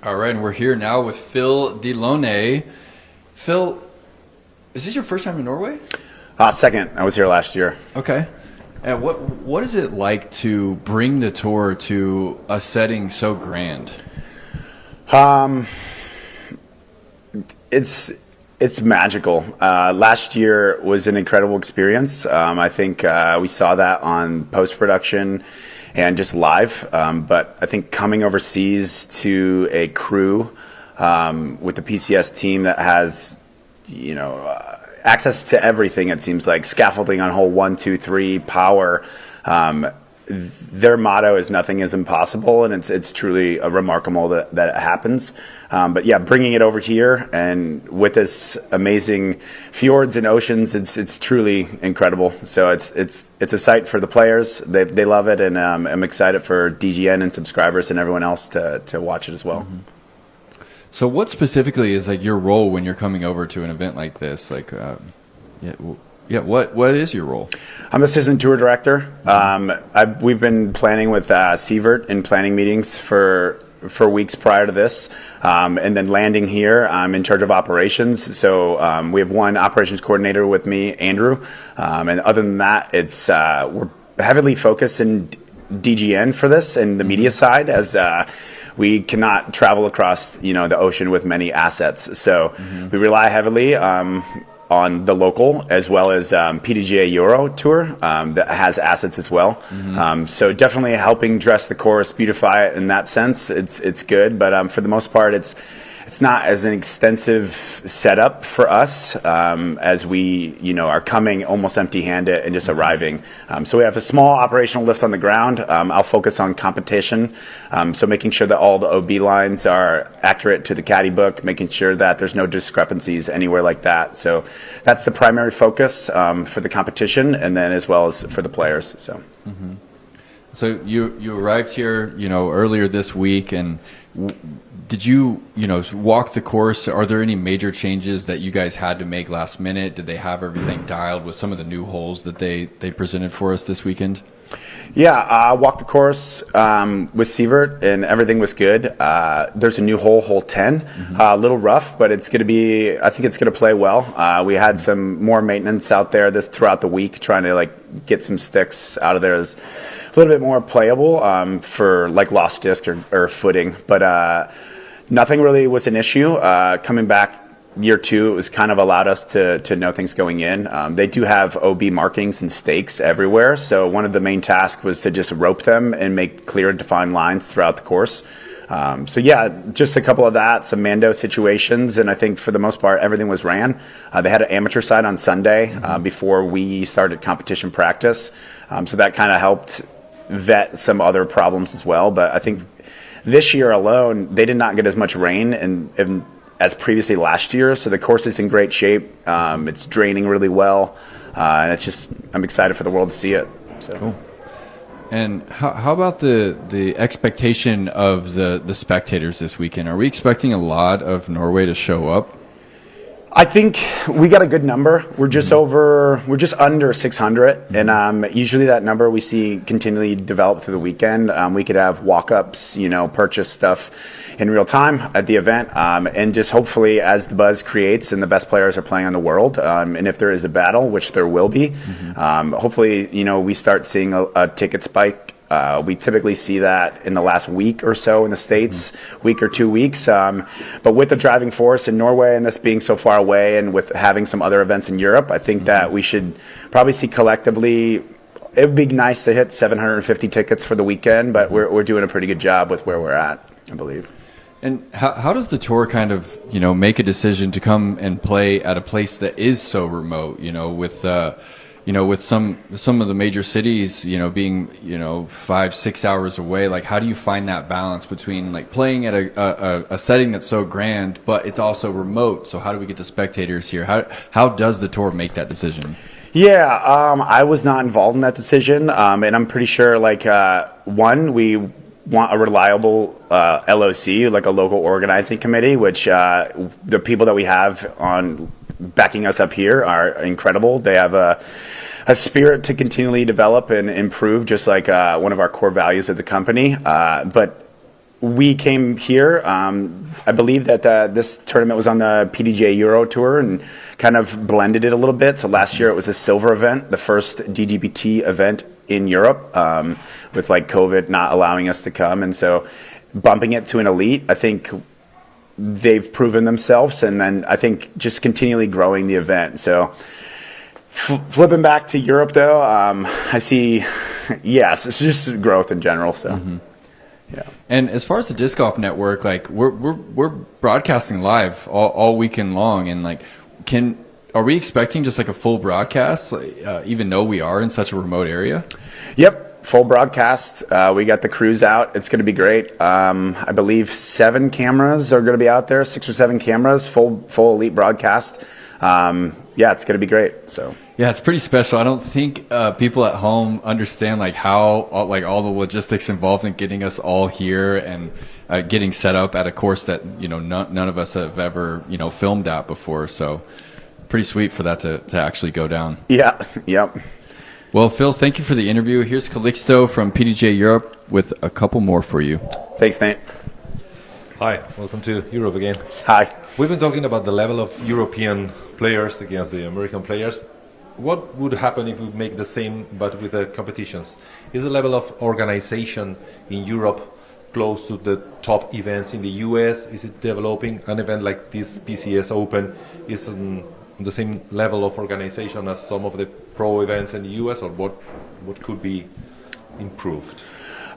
[SPEAKER 1] All right, and we're here now with Phill Dilone. Phill, is this your first time in Norway?
[SPEAKER 12] Second. I was here last year.
[SPEAKER 1] Okay. And what is it like to bring the tour to a setting so grand?
[SPEAKER 12] It's magical. Last year was an incredible experience. I think we saw that on post-production and just live. But I think coming overseas to a crew with the PCS team that has, access to everything, it seems like, scaffolding on hole 1, 2, 3, power. Their motto is nothing is impossible, and it's truly remarkable that it happens. But yeah, bringing it over here and with this amazing fjords and oceans, it's truly incredible. So it's a sight for the players. They love it, and I'm excited for DGN and subscribers and everyone else to watch it as well.
[SPEAKER 1] Mm-hmm. So what specifically is like your role when you're coming over to an event like this? Like, what is your role?
[SPEAKER 12] I'm assistant tour director. We've been planning with Sivert in planning meetings for weeks prior to this, and then landing here. I'm in charge of operations. So we have one operations coordinator with me, Andrew, and other than that, it's we're heavily focused in DGN for this and the media side, as we cannot travel across the ocean with many assets. So we rely heavily on the local, as well as PDGA Euro Tour that has assets as well. So definitely helping dress the course, beautify it in that sense. It's good, but for the most part, it's not as an extensive setup for us as we are coming almost empty-handed and just arriving. So we have a small operational lift on the ground. I'll focus on competition, so making sure that all the OB lines are accurate to the caddy book, making sure that there's no discrepancies anywhere like that. So that's the primary focus for the competition, and then as well as for the players. So.
[SPEAKER 1] So you arrived here, earlier this week, and did you, walk the course? Are there any major changes that you guys had to make last minute? Did they have everything dialed with some of the new holes that they presented for us this weekend?
[SPEAKER 12] Yeah, I walked the course with Sivert, and everything was good. There's a new hole, hole 10, a little rough, but I think it's going to play well. We had some more maintenance out there throughout the week, trying to get some sticks out of there as a little bit more playable for lost disc or footing, but nothing really was an issue. Coming back year 2, it was kind of allowed us to know things going in. They do have OB markings and stakes everywhere, so one of the main tasks was to just rope them and make clear and defined lines throughout the course. So yeah, just a couple of some Mando situations, and I think for the most part everything was ran. They had an amateur side on Sunday before we started competition practice, so that kind of helped vet some other problems as well. But I think this year alone, they did not get as much rain as previously last year, so the course is in great shape. It's draining really well, and I'm excited for the world to see it. So.
[SPEAKER 1] Cool. And how about the expectation of the spectators this weekend? Are we expecting a lot of Norway to show up?
[SPEAKER 12] I think we got a good number. We're just under 600, and usually that number we see continually develop through the weekend. We could have walk-ups, purchase stuff in real time at the event, and just hopefully as the buzz creates and the best players are playing on the world, and if there is a battle, which there will be, hopefully we start seeing a ticket spike. We typically see that in the last week or so in the States, week or 2 weeks. But with the driving force in Norway and this being so far away, and with having some other events in Europe, I think that we should probably see collectively, it would be nice to hit 750 tickets for the weekend, but we're doing a pretty good job with where we're at, I believe.
[SPEAKER 1] And how does the tour kind of, make a decision to come and play at a place that is so remote, with some of the major cities, being 5-6 hours away? How do you find that balance between playing at a setting that's so grand, but it's also remote? So how do we get the spectators here? How does the tour make that decision?
[SPEAKER 12] Yeah, I was not involved in that decision, and I'm pretty sure one, we want a reliable LOC, a local organizing committee, which the people that we have on backing us up here are incredible. They have a spirit to continually develop and improve, just like one of our core values of the company. But we came here. I believe that this tournament was on the PDJ Euro Tour and kind of blended it a little bit. So last year it was a silver event, the first DGBT event in Europe, with like COVID not allowing us to come. And so bumping it to an elite, I think they've proven themselves. And then I think just continually growing the event. So flipping back to Europe though, I see, yes, it's just growth in general. So. Yeah.
[SPEAKER 1] And as far as the disc golf network, like we're broadcasting live all weekend long, and like, are we expecting just like a full broadcast, even though we are in such a remote area?
[SPEAKER 12] Yep, full broadcast. We got the crews out. It's going to be great. I believe 7 cameras are going to be out there, 6 or 7 cameras, full elite broadcast. Yeah, it's going to be great. So.
[SPEAKER 1] Yeah, it's pretty special. I don't think people at home understand like how all the logistics involved in getting us all here and getting set up at a course that none of us have ever filmed at before. So pretty sweet for that to actually go down.
[SPEAKER 12] Yeah. Yep.
[SPEAKER 1] Well, Phill, thank you for the interview. Here's Calixto from PDJ Europe with a couple more for you.
[SPEAKER 12] Thanks, Nate.
[SPEAKER 4] Hi, welcome to Europe again.
[SPEAKER 12] Hi.
[SPEAKER 4] We've been talking about the level of European players against the American players. What would happen if we make the same but with the competitions? Is the level of organization in Europe close to the top events in the US? Is it developing? An event like this PCS Open is on the same level of organization as some of the pro events in the US, or what could be improved?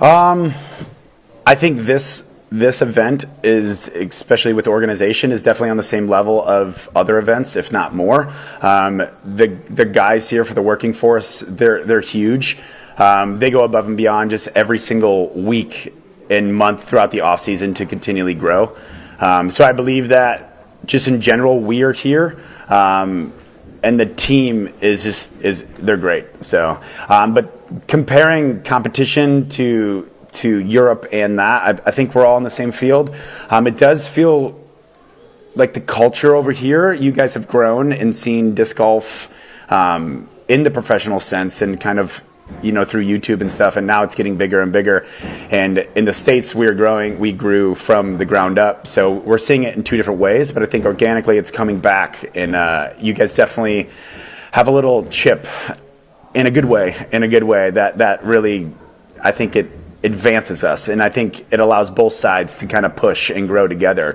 [SPEAKER 12] I think this event is, especially with the organization, is definitely on the same level of other events, if not more. The guys here for the working force, they're huge. They go above and beyond just every single week and month throughout the off season to continually grow. So I believe that just in general, we are here, and the team they're great. So, but comparing competition to Europe and that, I think we're all in the same field. It does feel like the culture over here, you guys have grown and seen disc golf in the professional sense and kind of, through YouTube and stuff, and now it's getting bigger and bigger. And in the States, we grew from the ground up. So we're seeing it in 2 different ways, but I think organically it's coming back. And you guys definitely have a little chip in a good way that really, I think it advances us, and I think it allows both sides to kind of push and grow together.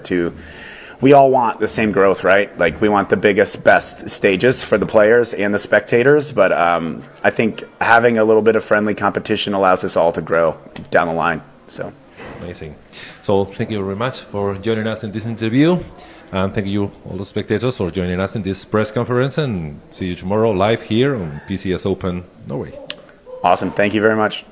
[SPEAKER 12] We all want the same growth, right? Like we want the biggest, best stages for the players and the spectators, but I think having a little bit of friendly competition allows us all to grow down the line. So
[SPEAKER 4] amazing. So thank you very much for joining us in this interview, and thank you all the spectators for joining us in this press conference, and see you tomorrow live here on PCS Open Norway.
[SPEAKER 12] Awesome. Thank you very much.